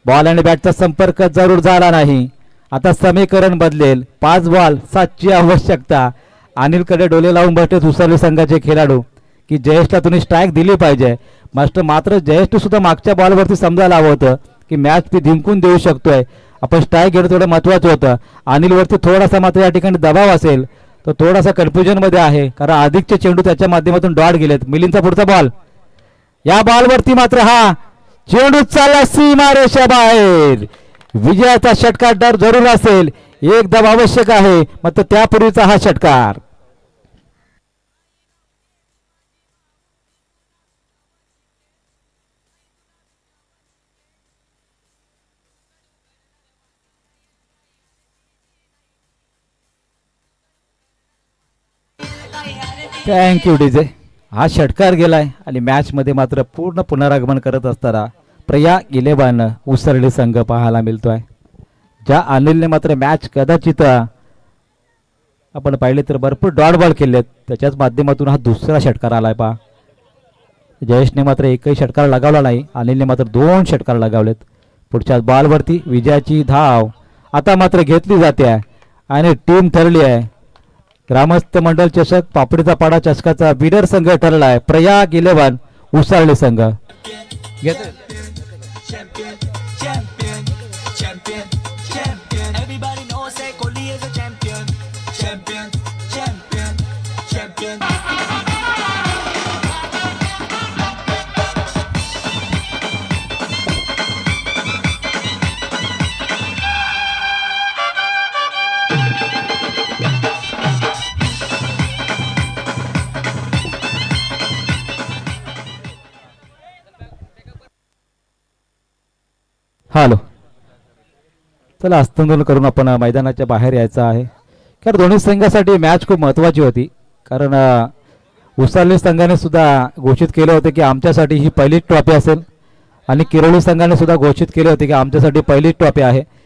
बॉल आणि बॅटचा संपर्क जरूर झाला नाही. आता समीकरण बदलेल. 5 बॉल, 7ची आवश्यकता. अनिलकडे डोले लावून बसले उसरले संघाचे खेळाडू की जयेशला तुम्ही स्ट्राईक दिली पाहिजे. मात्र जयेशने सुद्धा मागच्या बॉलवरती समजायला हवं होतं की मॅच ती जिंकून देऊ शकतोय, आपण स्ट्राईक घेणं थोडं महत्त्वाचं होतं. अनिलवरती थोडासा मात्र या ठिकाणी दबाव असेल तो थोडासा कन्फ्युजनमध्ये आहे, कारण अधिकचे चेंडू त्याच्या माध्यमातून डॉट गेलेत. मिलिंदचा पुढचा बॉल, या बॉलवरती मात्र हा चेंडू चालला सीमारेषा बाहेर. विजयाचा षटकार डर जरूर असेल, एक धाव आवश्यक आहे, मात्र त्यापूर्वीचा हा षटकार. Thank you DJ. हा षटकार गेलाय आणि मॅच मध्ये मात्र पूर्ण पुनरागमन करत असताना प्रयाग 11 उसरली संघ पाहायला मिळतोय. ज्या अनिलने मात्र मॅच कदाचित आपण पाहिले तर भरपूर डॉट बॉल केलेत, त्याच्याच माध्यमातून हा दुसरा षटकार आलाय पहा. जयेशने मात्र एकही षटकार लगावला नाही, अनिलने मात्र 2 षटकार लगावलेत. पुढच्या बॉलवरती विजयाची धाव आता मात्र घेतली जाते आहे आणि टीम ठरली आहे. ग्रामस्थ मंडळ चषक पापडीचा पाडा चषकाचा विनर संघ ठरला आहे प्रयाग 11 उसरली संघ. हॅलो, चला हस्तांदोलन करून आपण मैदानाच्या बाहेर यायचं आहे. कारण दोन्ही संघासाठी मॅच खूप महत्त्वाची होती. कारण उसरली संघाने सुद्धा घोषित केलं होतं की आमच्यासाठी ही पहिली ट्रॉफी असेल आणि किरोली संघाने सुद्धा घोषित केले होते की आमच्यासाठी पहिली ट्रॉफी आहे.